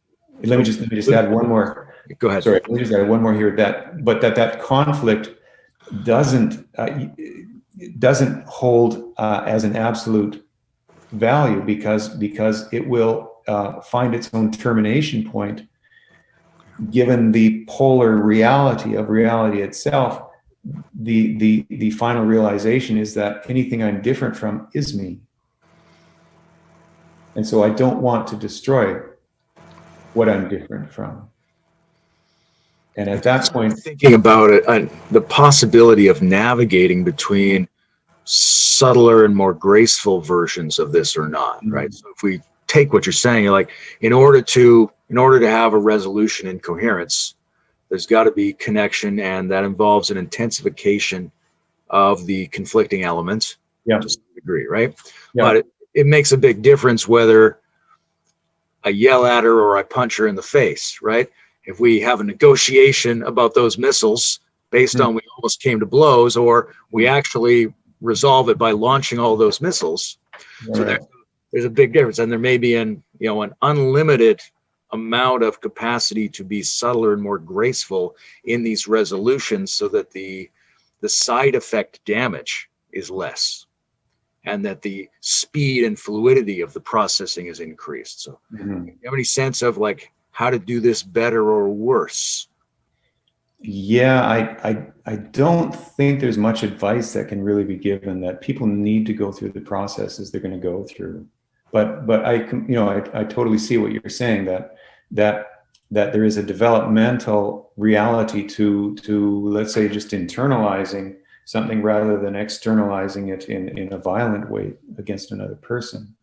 let me just add one more. Go ahead. Sorry, let me just add one more here. That conflict doesn't hold as an absolute value, because it will find its own termination point, given the polar reality of reality itself. The final realization is that anything I'm different from is me. And so I don't want to destroy what I'm different from. And at that point, thinking about it, the possibility of navigating between subtler and more graceful versions of this or not, right? So if we take what you're saying, you're like, in order to have a resolution in coherence, there's got to be connection, and that involves an intensification of the conflicting elements to some degree, right? But it makes a big difference whether I yell at her or I punch her in the face, right? If we have a negotiation about those missiles based on we almost came to blows, or we actually resolve it by launching all those missiles. So there's a big difference, and there may be an unlimited amount of capacity to be subtler and more graceful in these resolutions, so that the side effect damage is less, and that the speed and fluidity of the processing is increased. So do you have any sense of like how to do this better or worse? Yeah, I don't think there's much advice that can really be given, that people need to go through the processes they're going to go through. But I totally see what you're saying, that there is a developmental reality to let's say just internalizing something rather than externalizing it in a violent way against another person.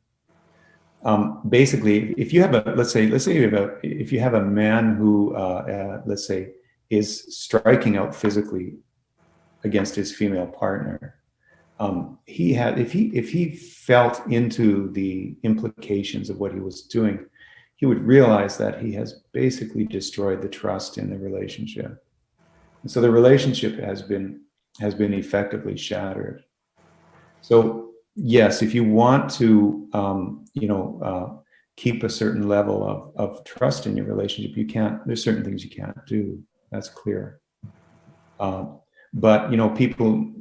Basically, if you have if you have a man who let's say is striking out physically against his female partner, if he felt into the implications of what he was doing, he would realize that he has basically destroyed the trust in the relationship. And so the relationship has been effectively shattered. So yes, if you want to keep a certain level of trust in your relationship, there's certain things you can't do. That's clear. But people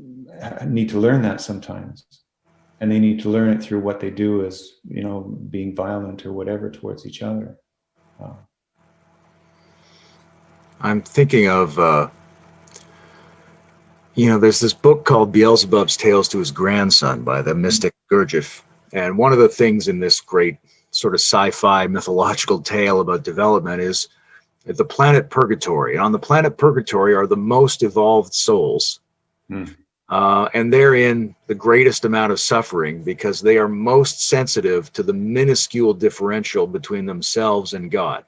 need to learn that sometimes, and they need to learn it through what they do as being violent or whatever towards each other. I'm thinking of there's this book called Beelzebub's Tales to His Grandson by the mystic Gurdjieff, and one of the things in this great sort of sci-fi mythological tale about development is the planet Purgatory. And on the planet Purgatory are the most evolved souls. And they're in the greatest amount of suffering because they are most sensitive to the minuscule differential between themselves and God.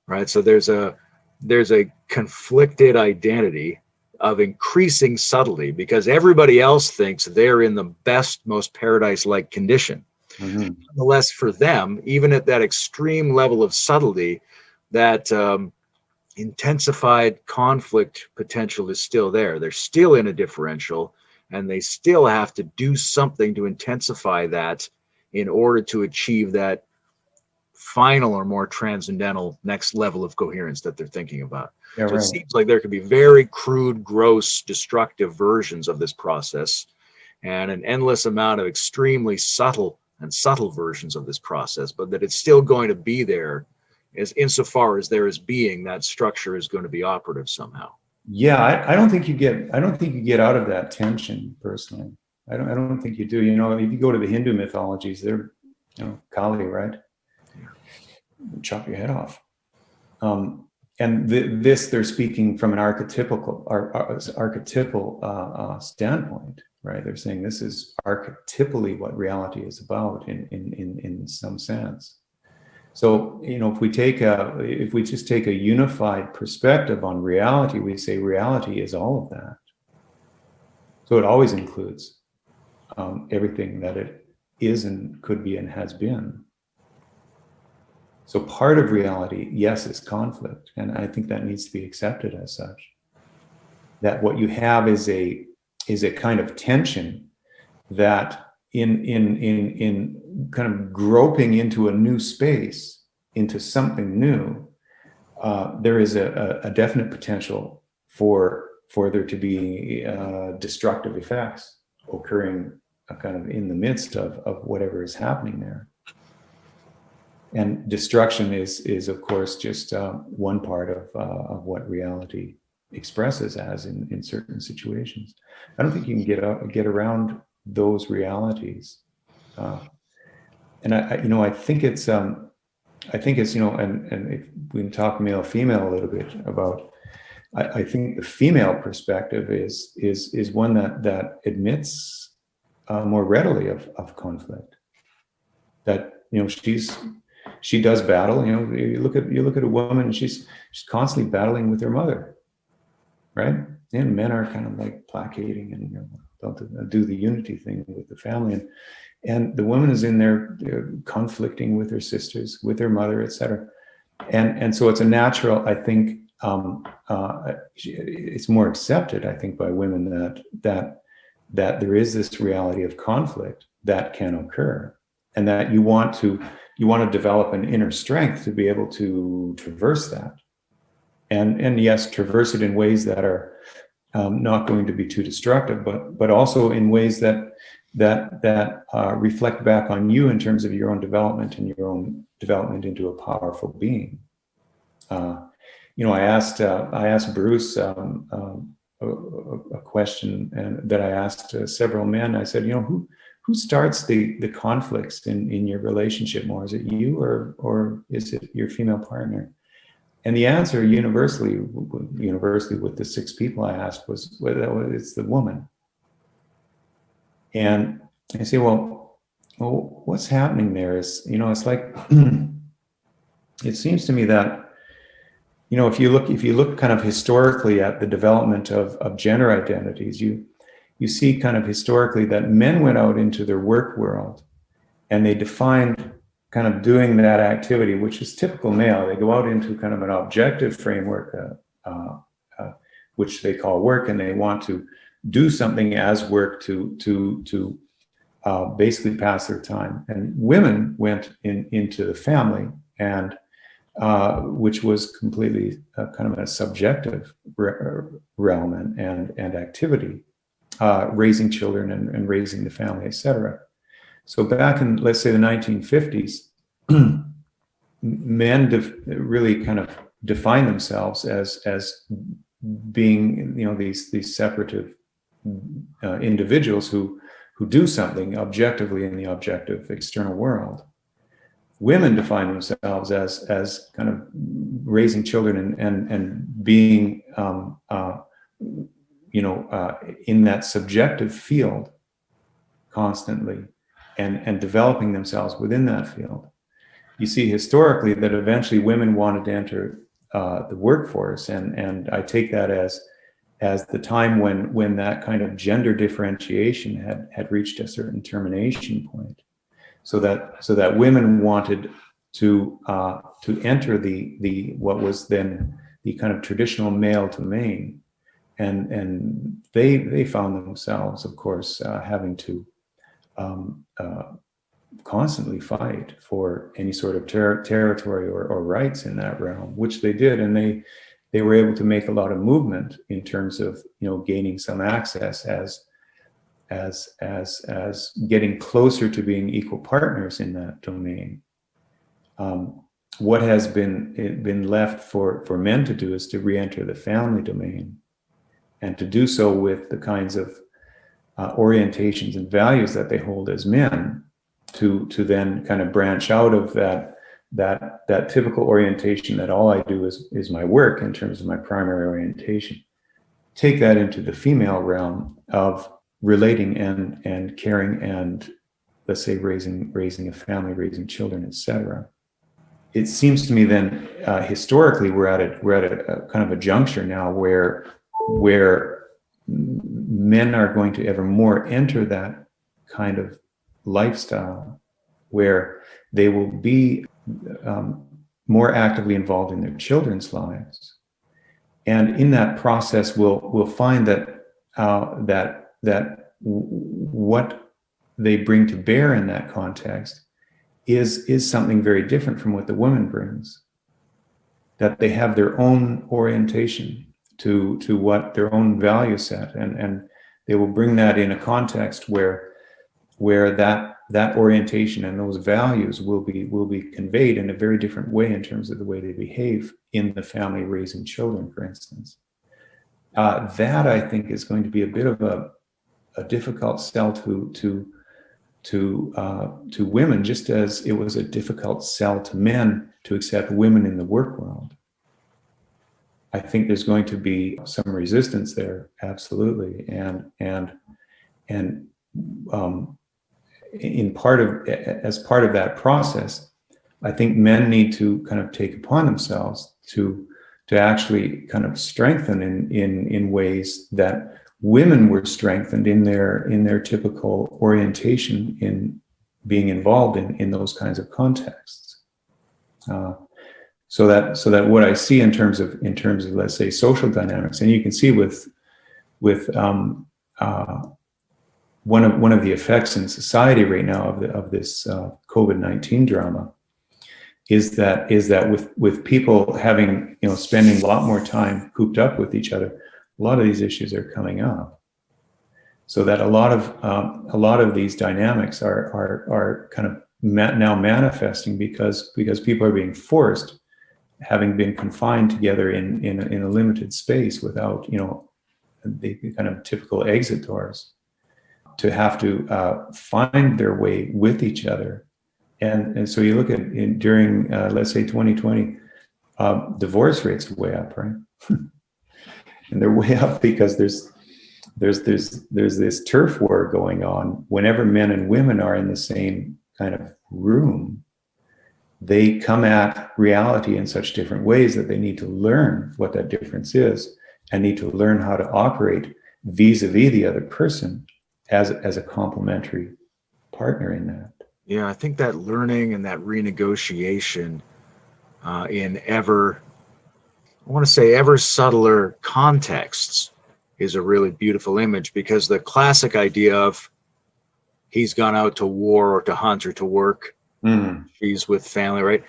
Right? So there's a conflicted identity of increasing subtlety because everybody else thinks they're in the best, most paradise-like condition. Nonetheless, for them, even at that extreme level of subtlety, that intensified conflict potential is still there. They're still in a differential, and they still have to do something to intensify that in order to achieve that final or more transcendental next level of coherence that they're thinking about. Yeah, so right. It seems like there could be very crude, gross, destructive versions of this process, and an endless amount of extremely subtle versions of this process, but that it's still going to be there, as insofar as there is being, that structure is going to be operative somehow. Yeah, I don't think you get out of that tension personally. I don't think you do. If you go to the Hindu mythologies, they're Kali, right? Chop your head off. And this they're speaking from an archetypal standpoint, right? They're saying this is archetypally what reality is about in some sense. So if we just take a unified perspective on reality, we say reality is all of that. So it always includes everything that it is and could be and has been. So part of reality, yes, is conflict, and I think that needs to be accepted as such. That what you have is a kind of tension that in kind of groping into a new space, into something new, there is a definite potential for there to be destructive effects occurring kind of in the midst of whatever is happening there. And destruction is of course just one part of what reality expresses as in certain situations. I don't think you can get around those realities, and I think it's and if we can talk male female a little bit about, I think the female perspective is one that admits more readily of conflict. That she does battle. You look at a woman, and she's constantly battling with her mother, right? And men are kind of like placating and don't do the unity thing with the family, and the woman is in there conflicting with her sisters, with her mother, etc. And so it's a natural, I think, it's more accepted, I think, by women that there is this reality of conflict that can occur, and that you want to to develop an inner strength to be able to traverse that, and yes, traverse it in ways that are not going to be too destructive, but also in ways that reflect back on you in terms of your own development and your own development into a powerful being. I asked Bruce a question, and that I asked several men. I said, who starts the conflicts in your relationship more? Is it you or is it your female partner? And the answer universally with the 6 people I asked was, well, it's the woman. And I say, well, what's happening there is, it's like, it seems to me that, if you look kind of historically at the development of gender identities, you see kind of historically that men went out into their work world and they defined kind of doing that activity, which is typical male. They go out into kind of an objective framework, which they call work, and they want to do something as work to basically pass their time. And women went into the family, and which was completely kind of a subjective realm and activity, raising children and raising the family, etc. So back in, let's say, the 1950s, men really kind of defined themselves as being, these separative individuals who do something objectively in the objective external world. Women define themselves as kind of raising children and being, in that subjective field constantly, and developing themselves within that field. You see historically that eventually women wanted to enter the workforce, and I take that as the time when that kind of gender differentiation had reached a certain termination point. So that women wanted to enter the what was then the kind of traditional male domain, and they found themselves, of course, having to constantly fight for any sort of territory or rights in that realm, which they did, and they were able to make a lot of movement in terms of gaining some access as getting closer to being equal partners in that domain. What has been left for men to do is to re-enter the family domain, and to do so with the kinds of orientations and values that they hold as men, to then kind of branch out of that typical orientation that all I do is my work in terms of my primary orientation. Take that into the female realm of relating and caring and, let's say, raising a family, raising children, etc. It seems to me then historically we're at a kind of a juncture now where men are going to ever more enter that kind of lifestyle, where they will be more actively involved in their children's lives, and in that process we'll find that what they bring to bear in that context is something very different from what the woman brings. That they have their own orientation to what their own value set, and they will bring that in a context where that orientation and those values will be conveyed in a very different way in terms of the way they behave in the family, raising children, for instance. That, I think, is going to be a bit of a difficult sell to women, just as it was a difficult sell to men to accept women in the work world. I think there's going to be some resistance there, absolutely, and as part of that process, I think men need to kind of take upon themselves to actually kind of strengthen in ways that women were strengthened in their typical orientation in being involved in those kinds of contexts. So that what I see in terms of let's say social dynamics, and you can see with one of the effects in society right now of this COVID-19 drama is that with people having, spending a lot more time cooped up with each other, a lot of these issues are coming up. So that a lot of these dynamics are kind of now manifesting because people are being forced, having been confined together in a limited space without the kind of typical exit doors, to have to find their way with each other. And so you look at during let's say 2020, divorce rates are way up, right? And they're way up because there's this turf war going on. Whenever men and women are in the same kind of room, they come at reality in such different ways that they need to learn what that difference is and need to learn how to operate vis-a-vis the other person as a complementary partner in that. Yeah, I think that learning and that renegotiation in ever subtler contexts is a really beautiful image, because the classic idea of he's gone out to war or to hunt or to work, she's with family, right?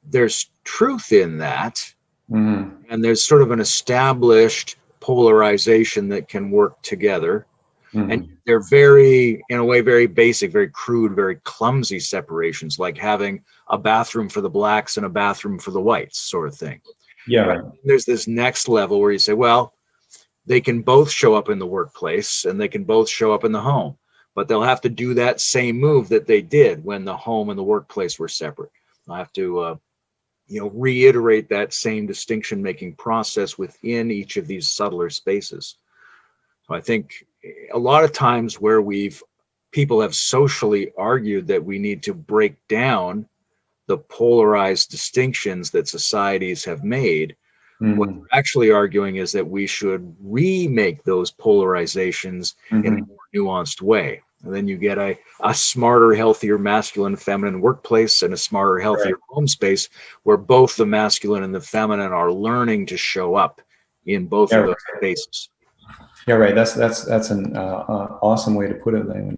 There's truth in that, and there's sort of an established polarization that can work together. And they're very, in a way, very basic, very crude, very clumsy separations, like having a bathroom for the blacks and a bathroom for the whites, sort of thing. Yeah. Right. There's this next level where you say, well, they can both show up in the workplace and they can both show up in the home, but they'll have to do that same move that they did when the home and the workplace were separate. They'll have to, reiterate that same distinction-making process within each of these subtler spaces. So I think a lot of times where people have socially argued that we need to break down the polarized distinctions that societies have made, what we're actually arguing is that we should remake those polarizations in a more nuanced way. And then you get a smarter, healthier masculine, feminine workplace and a smarter, healthier home space where both the masculine and the feminine are learning to show up in both of those spaces. Yeah, right. That's an awesome way to put it, Layman.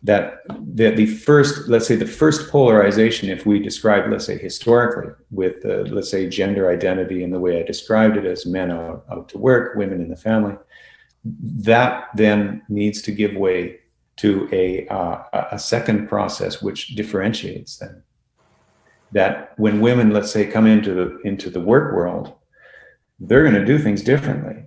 That the first, let's say the first polarization, if we describe, let's say historically, with let's say gender identity in the way I described it, as men out to work, women in the family, that then needs to give way to a second process which differentiates them. That when women, let's say, come into the work world, they're going to do things differently.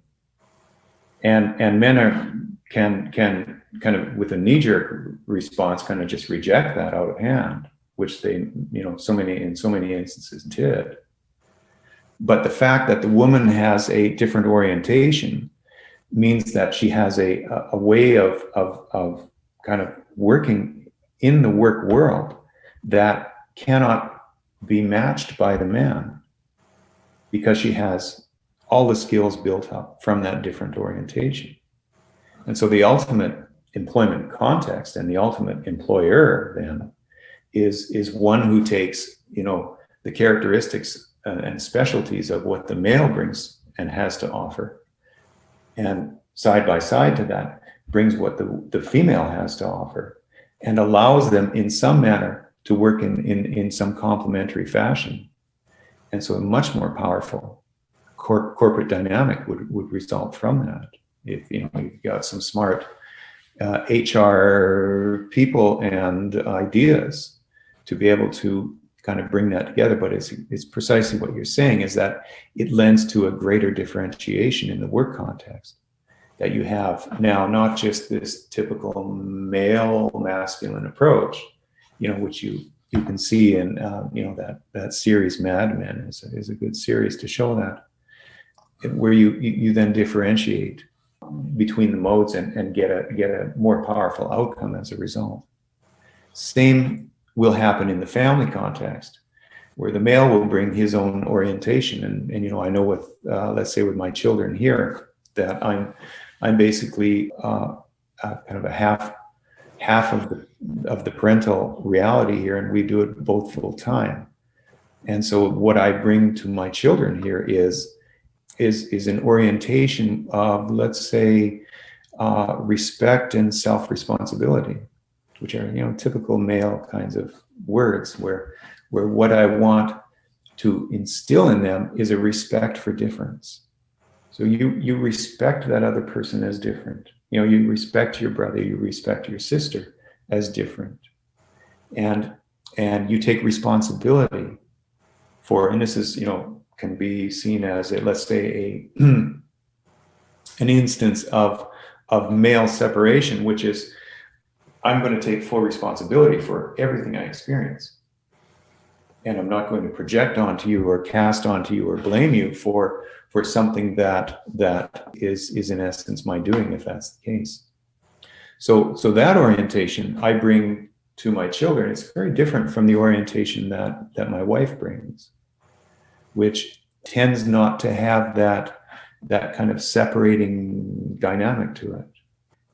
And men can kind of, with a knee-jerk response, kind of just reject that out of hand, which they, in so many instances did. But the fact that the woman has a different orientation means that she has a way of kind of working in the work world that cannot be matched by the man, because she has all the skills built up from that different orientation. And so the ultimate employment context and the ultimate employer then is one who takes, the characteristics and specialties of what the male brings and has to offer, and side by side to that brings what the female has to offer, and allows them in some manner to work in some complementary fashion. And so a much more powerful corporate dynamic would result from that. If you've got some smart HR people and ideas to be able to kind of bring that together. But it's precisely what you're saying, is that it lends to a greater differentiation in the work context, that you have now not just this typical male masculine approach, which you can see in that series Mad Men is a good series to show that, where you then differentiate between the modes and get a more powerful outcome as a result. Same will happen in the family context, where the male will bring his own orientation. And I know with let's say with my children here, that I'm basically kind of a half of the parental reality here, and we do it both full time. And so what I bring to my children here is an orientation of, let's say, respect and self-responsibility, which are typical male kinds of words, where where what I want to instill in them is a respect for difference. So you respect that other person as different. You know, you respect your brother, you respect your sister as different. And you take responsibility for, and this is, you know, can be seen as a, let's say an instance of male separation, which is, I'm going to take full responsibility for everything I experience. And I'm not going to project onto you or cast onto you or blame you for something that is in essence my doing, if that's the case. So that orientation I bring to my children. It's very different from the orientation that my wife brings, which tends not to have that kind of separating dynamic to it.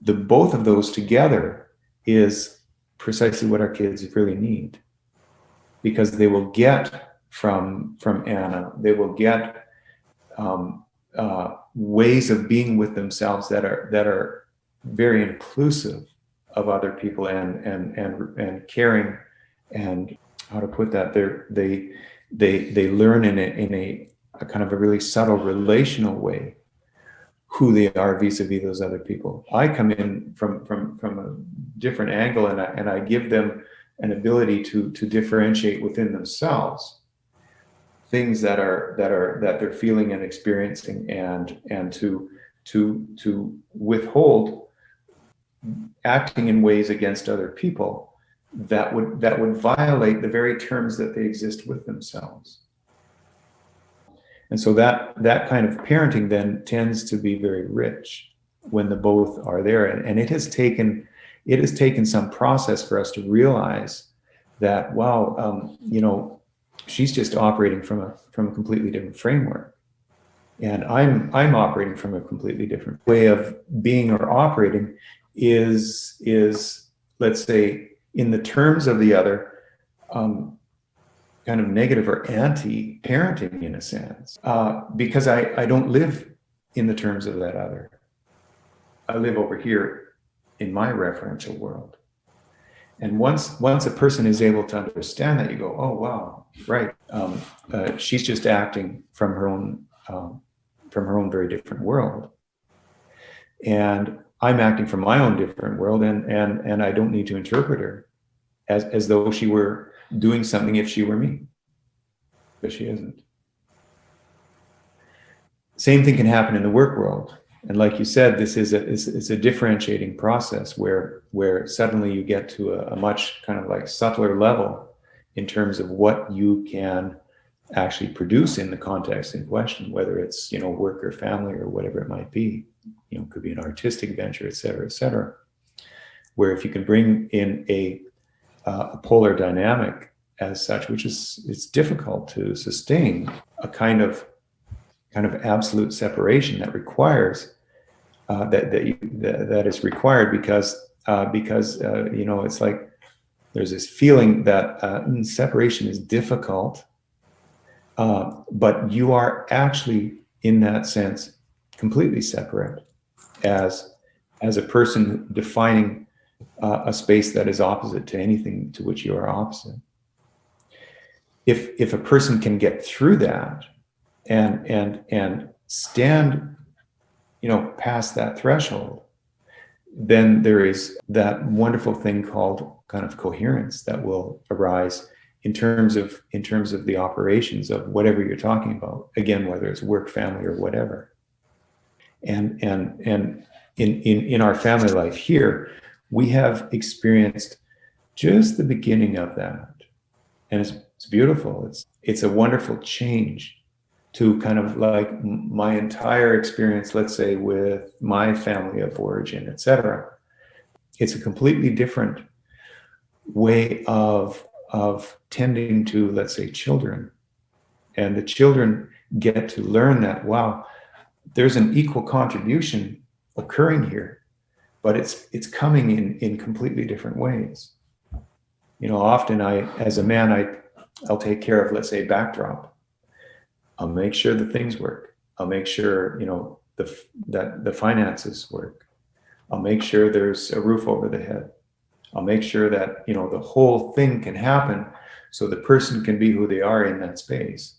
The both of those together is precisely what our kids really need, because they will get from Anna, they will get ways of being with themselves that are very inclusive of other people and caring, and how to put that, they learn in a kind of a really subtle relational way who they are vis-a-vis those other people. I come in from a different angle, and I give them an ability to differentiate within themselves things that they're feeling and experiencing, and to withhold acting in ways against other people that would violate the very terms that they exist with themselves. And so that kind of parenting then tends to be very rich when the both are there. And it has taken some process for us to realize that, wow, you know, she's just operating from a completely different framework, and I'm operating from a completely different way of being or operating. Is let's say, in the terms of the other, kind of negative or anti-parenting in a sense, because I don't live in the terms of that other. I live over here in my referential world. And once a person is able to understand that, you go, oh wow, right. She's just acting from her own very different world, and I'm acting from my own different world, and I don't need to interpret her as though she were doing something if she were me, but she isn't. Same thing can happen in the work world. And like you said, this is a differentiating process where suddenly you get to a much kind of like subtler level in terms of what you can actually produce in the context in question, whether it's, you know, work or family or whatever it might be. You know, it could be an artistic venture, et cetera, where if you can bring in a polar dynamic as such, which is, it's difficult to sustain a kind of absolute separation that requires that is required because you know, it's like there's this feeling that separation is difficult, but you are actually in that sense completely separate as a person defining a space that is opposite to anything to which you are opposite. If a person can get through that and stand, you know, past that threshold, then there is that wonderful thing called kind of coherence that will arise in terms of the operations of whatever you're talking about. Again, whether it's work, family, or whatever. And in our family life here, we have experienced just the beginning of that, and it's beautiful. It's a wonderful change to kind of like my entire experience, let's say, with my family of origin, etc. It's a completely different way of tending to, let's say, children. And the children get to learn that, wow, there's an equal contribution occurring here, but it's coming in completely different ways. You know, often as a man, I'll take care of, let's say, backdrop. I'll make sure the things work. I'll make sure, you know, that the finances work. I'll make sure there's a roof over the head. I'll make sure that, you know, the whole thing can happen so the person can be who they are in that space.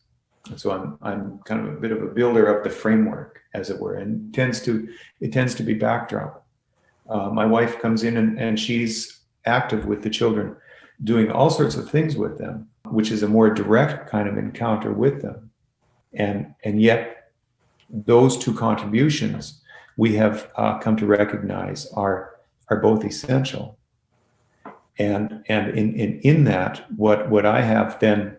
And so I'm kind of a bit of a builder of the framework, as it were, and it tends to be backdrop. My wife comes in and she's active with the children, doing all sorts of things with them, which is a more direct kind of encounter with them. And yet those two contributions we have come to recognize are both essential. And in that, what I have then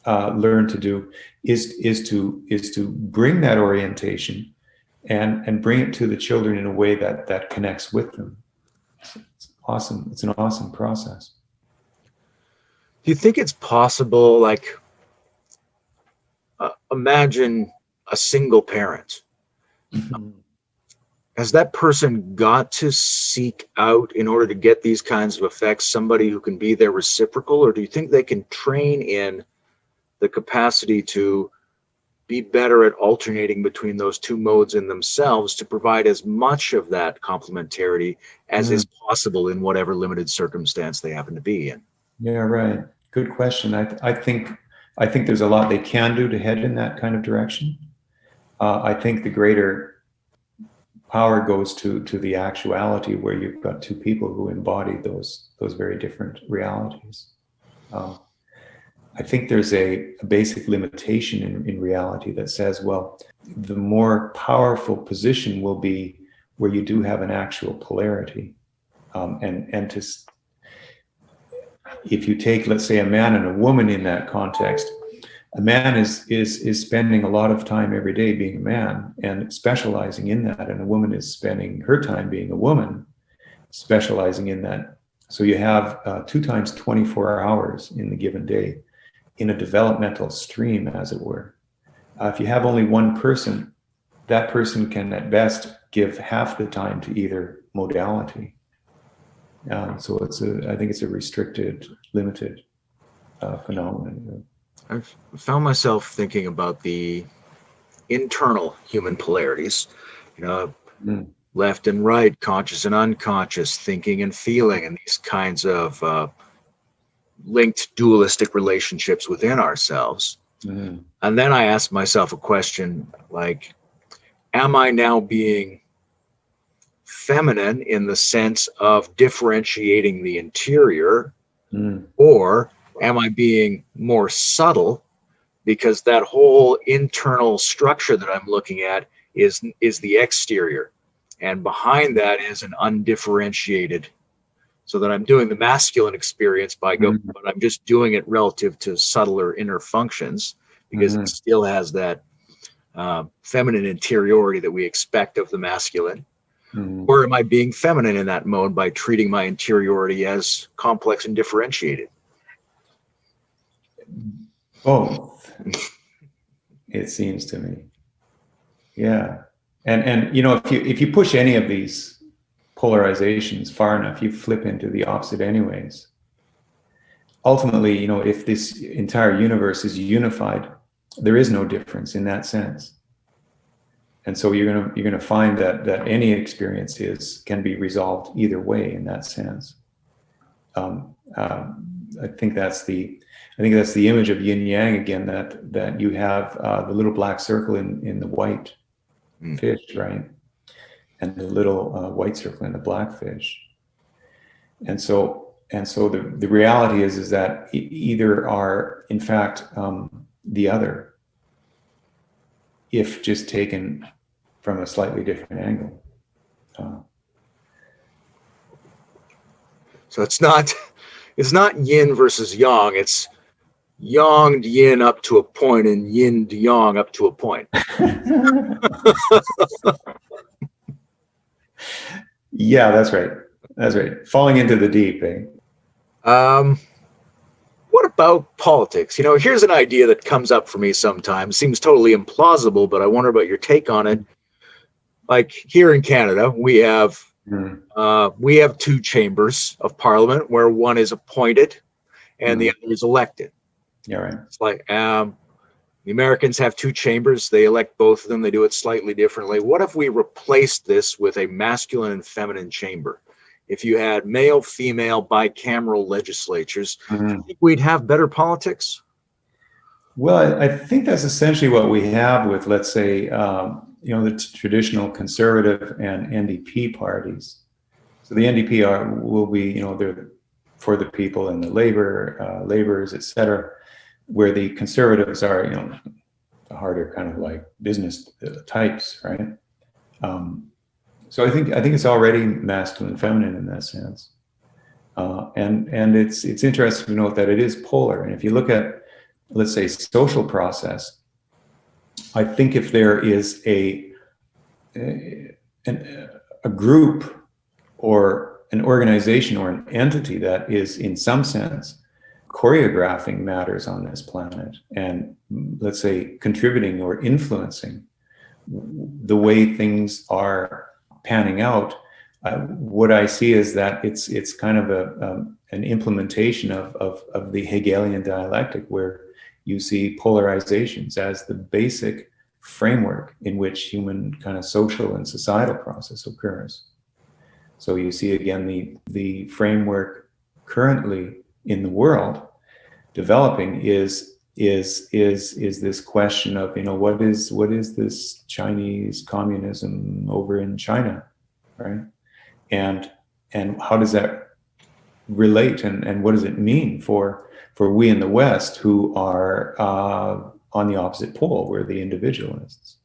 learned to do is to bring that orientation and bring it to the children in a way that connects with them. It's awesome. It's an awesome process. Do you think it's possible, like, imagine a single parent? Mm-hmm. Has that person got to seek out, in order to get these kinds of effects, somebody who can be their reciprocal? Or do you think they can train in the capacity to be better at alternating between those two modes in themselves to provide as much of that complementarity as is possible in whatever limited circumstance they happen to be in? Yeah, right. Good question. I think there's a lot they can do to head in that kind of direction. I think the greater power goes to the actuality, where you've got two people who embody those very different realities. I think there's a basic limitation in reality that says, well, the more powerful position will be where you do have an actual polarity. If you take, let's say, a man and a woman in that context, a man is spending a lot of time every day being a man and specializing in that, and a woman is spending her time being a woman, specializing in that. So you have 2 times 24 hours in the given day in a developmental stream, as it were. If you have only one person, that person can at best give half the time to either modality. So I think it's a restricted, limited phenomenon. I've found myself thinking about the internal human polarities, left and right, conscious and unconscious, thinking and feeling, and these kinds of linked dualistic relationships within ourselves. And then I ask myself a question like, am I now being feminine in the sense of differentiating the interior, or am I being more subtle, because that whole internal structure that I'm looking at is the exterior, and behind that is an undifferentiated, so that I'm doing the masculine experience but I'm just doing it relative to subtler inner functions, because it still has that feminine interiority that we expect of the masculine. Or am I being feminine in that mode by treating my interiority as complex and differentiated? Both, it seems to me. Yeah. And if you push any of these polarizations far enough, you flip into the opposite anyways. Ultimately, if this entire universe is unified, there is no difference in that sense. And so you're gonna find that any experience can be resolved either way in that sense. I think that's the image of yin yang again, that you have the little black circle in the white fish, right, and the little white circle in the black fish. And so the reality is that either are in fact the other, if just taken from a slightly different angle. So it's not yin versus yang, it's yang to yin up to a point and yin to yang up to a point. Yeah, that's right. Falling into the deep, eh? What about politics? Here's an idea that comes up for me sometimes. Seems totally implausible, but I wonder about your take on it. Like here in Canada, we have 2 chambers of parliament, where one is appointed and the other is elected. Yeah, right. It's like the Americans have 2 chambers. They elect both of them. They do it slightly differently. What if we replaced this with a masculine and feminine chamber? if you had male, female, bicameral legislatures, do you Mhm. think we'd have better politics? Well, I think that's essentially what we have with, let's say, the traditional conservative and NDP parties. So the NDP will be, they're for the people and the laborers, et cetera, where the conservatives are, the harder kind of like business types, right? So I think it's already masculine and feminine in that sense, and it's interesting to note that it is polar. And if you look at, let's say, social process, I think if there is a group or an organization or an entity that is in some sense choreographing matters on this planet and, let's say, contributing or influencing the way things are panning out, what I see is that it's kind of an implementation of the Hegelian dialectic, where you see polarizations as the basic framework in which human kind of social and societal process occurs. So you see again the framework currently in the world developing is this question of, what is this Chinese communism over in China, right? And how does that relate, and what does it mean for we in the West who are on the opposite pole, we're the individualists.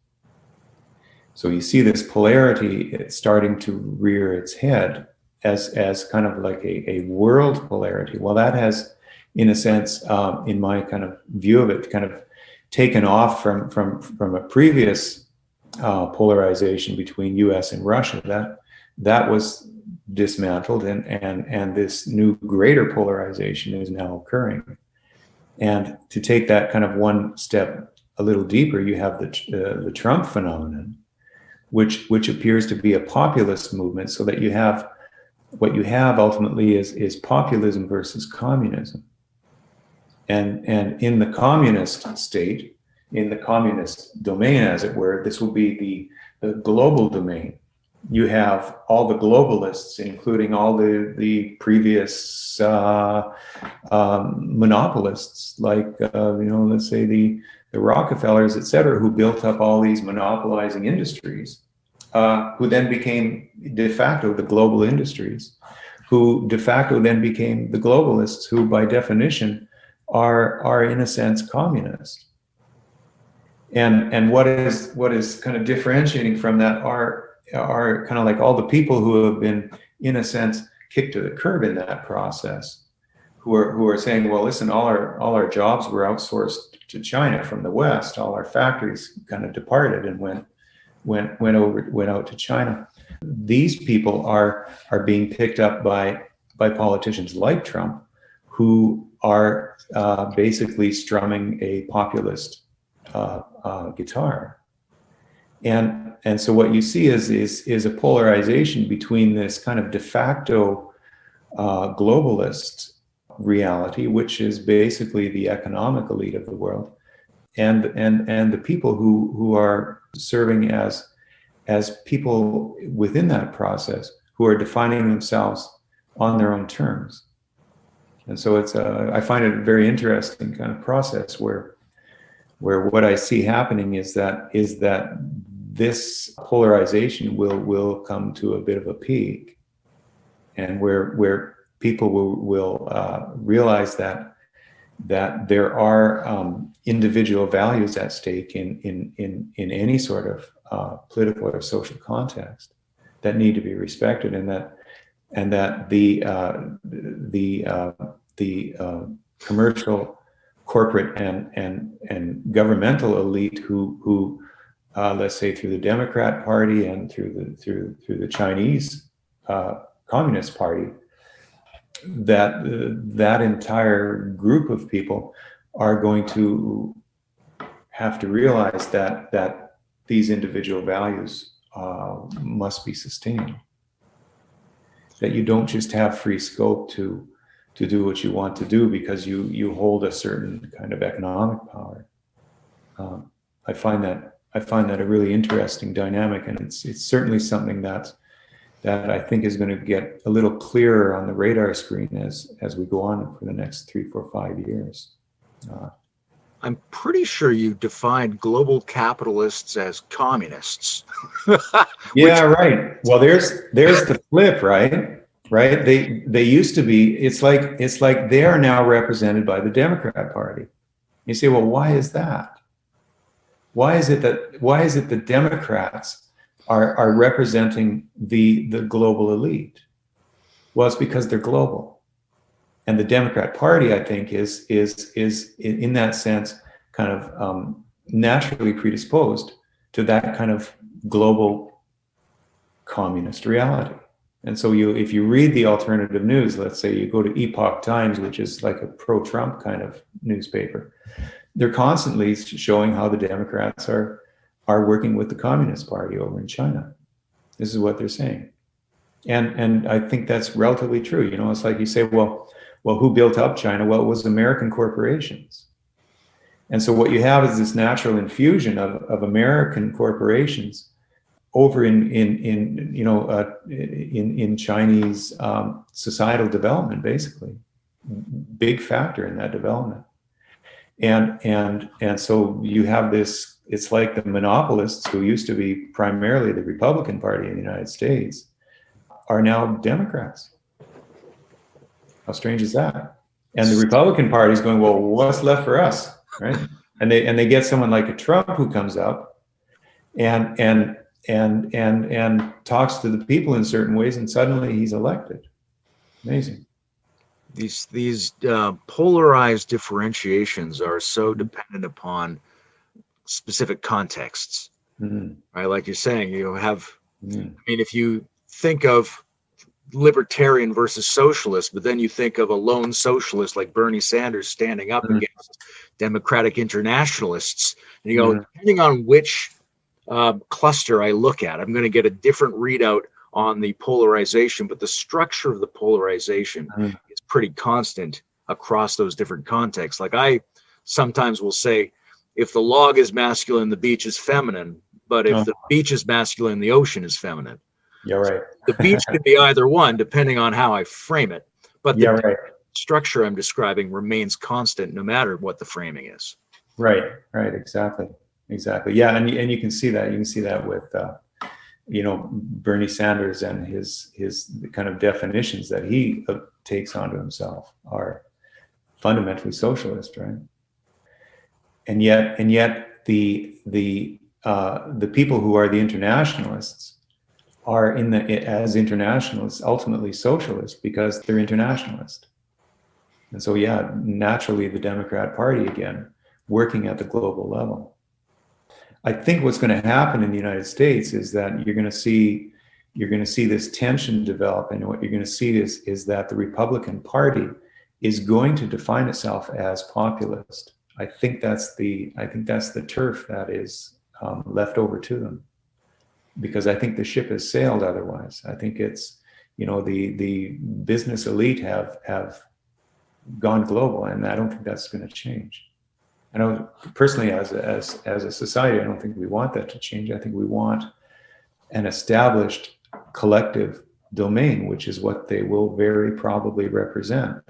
So you see this polarity, it's starting to rear its head as kind of like a world polarity. Well, that has, in a sense, in my kind of view of it, kind of taken off from a previous polarization between US and Russia. That was dismantled, and this new greater polarization is now occurring. And to take that kind of one step a little deeper, you have the Trump phenomenon, which appears to be a populist movement, so that what you have ultimately is populism versus communism. And in the communist state, in the communist domain, as it were, this will be the global domain. You have all the globalists, including all the previous monopolists, like let's say the Rockefellers, et cetera, who built up all these monopolizing industries, who then became de facto the global industries, who de facto then became the globalists, who by definition are in a sense communist. And what is kind of differentiating from that are kind of like all the people who have been, in a sense, kicked to the curb in that process, who are saying, well, listen, all our jobs were outsourced to China from the West. All our factories kind of departed and went out to China. These people are being picked up by politicians like Trump, who are basically strumming a populist guitar. And so what you see is a polarization between this kind of de facto globalist reality, which is basically the economic elite of the world, and the people who are serving as people within that process, who are defining themselves on their own terms. And so I find it a very interesting kind of process where what I see happening is that this polarization will come to a bit of a peak, and where people will realize that there are individual values at stake in any sort of political or social context that need to be respected, and that the commercial, corporate, and governmental elite who let's say through the Democrat Party and through the Chinese Communist Party, that entire group of people are going to have to realize that these individual values must be sustained. That you don't just have free scope to do what you want to do because you hold a certain kind of economic power. I find that a really interesting dynamic, and it's certainly something that that I think is going to get a little clearer on the radar screen as we go on for the next 3, 4, 5 years. I'm pretty sure you defined global capitalists as communists. Yeah, right. Well, there's the flip, right? Right. They used to be. It's like they are now represented by the Democrat Party. You say, well, why is that? Why is it that Democrats are representing the global elite? Well, it's because they're global, and the Democrat Party, I think, is in that sense kind of naturally predisposed to that kind of global communist reality. And so if you read the alternative news, let's say you go to Epoch Times, which is like a pro-Trump kind of newspaper, they're constantly showing how the Democrats are working with the Communist Party over in China. This is what they're saying. And I think that's relatively true. You know, it's like you say, well, who built up China? Well, it was American corporations. And so what you have is this natural infusion of American corporations over in Chinese societal development, basically, big factor in that development. And so you have this. It's like the monopolists, who used to be primarily the Republican Party in the United States, are now Democrats. How strange is that? And the Republican Party is going, well, what's left for us, right? And they get someone like a Trump who comes up and talks to the people in certain ways, and suddenly he's elected. Amazing. These polarized differentiations are so dependent upon specific contexts, right? Like you're saying, you have, I mean, if you think of libertarian versus socialist, but then you think of a lone socialist like Bernie Sanders standing up against democratic internationalists, and you go, depending on which cluster I look at, I'm going to get a different readout on the polarization, but the structure of the polarization is pretty constant across those different contexts. Like I sometimes will say, if the log is masculine, the beach is feminine, but if the beach is masculine, the ocean is feminine. Yeah, right. The beach could be either one, depending on how I frame it, but the structure I'm describing remains constant no matter what the framing is. Right, exactly. Yeah, and you can see that. You can see that with Bernie Sanders and his kind of definitions that he takes onto himself are fundamentally socialist, right? And yet the people who are the internationalists are as internationalists ultimately socialist, because they're internationalist. And so naturally the Democrat Party, again, working at the global level. I think what's going to happen in the United States is that you're going to see this tension develop, and what you're going to see is that the Republican Party is going to define itself as populist. I think that's the turf that is left over to them, because I think the ship has sailed otherwise. I think it's, the business elite have gone global, and I don't think that's going to change. I know personally, as a society, I don't think we want that to change. I think we want an established collective domain, which is what they will very probably represent.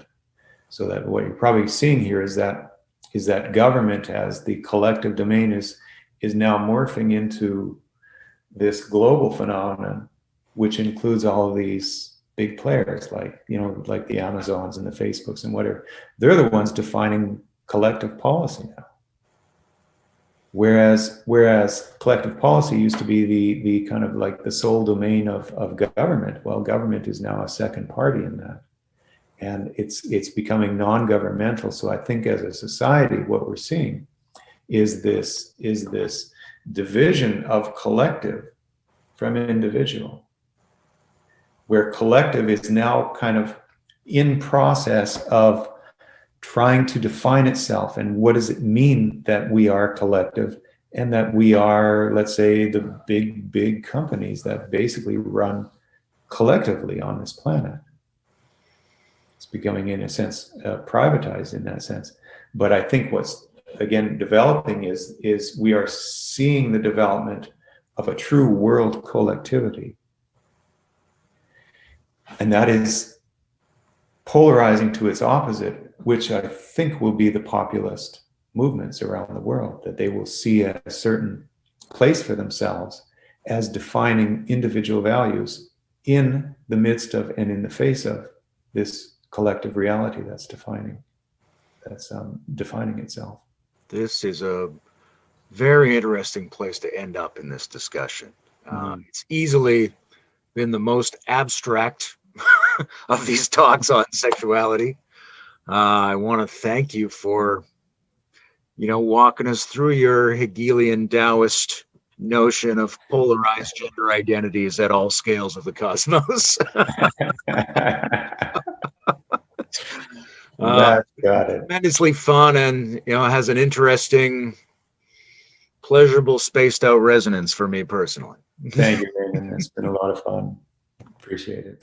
So that what you're probably seeing here is that government as the collective domain is now morphing into this global phenomenon, which includes all of these big players like the Amazons and the Facebooks and whatever. They're the ones defining collective policy now. Whereas collective policy used to be the kind of like the sole domain of government. Well, government is now a second party in that. And it's becoming non-governmental. So I think as a society, what we're seeing is this division of collective from individual, where collective is now kind of in process of trying to define itself, and what does it mean that we are collective, and that we are, let's say, the big companies that basically run collectively on this planet. It's becoming, in a sense, privatized in that sense. But I think what's, again, developing is we are seeing the development of a true world collectivity, And that is polarizing to its opposite, which I think will be the populist movements around the world, that they will see a certain place for themselves as defining individual values in the midst of and in the face of this collective reality that's defining itself. This is a very interesting place to end up in this discussion. It's easily been the most abstract of these talks on sexuality. I want to thank you for, walking us through your Hegelian Taoist notion of polarized gender identities at all scales of the cosmos. Got it. Tremendously fun, and has an interesting, pleasurable, spaced out resonance for me personally. Thank you, Layman. It's been a lot of fun. Appreciate it.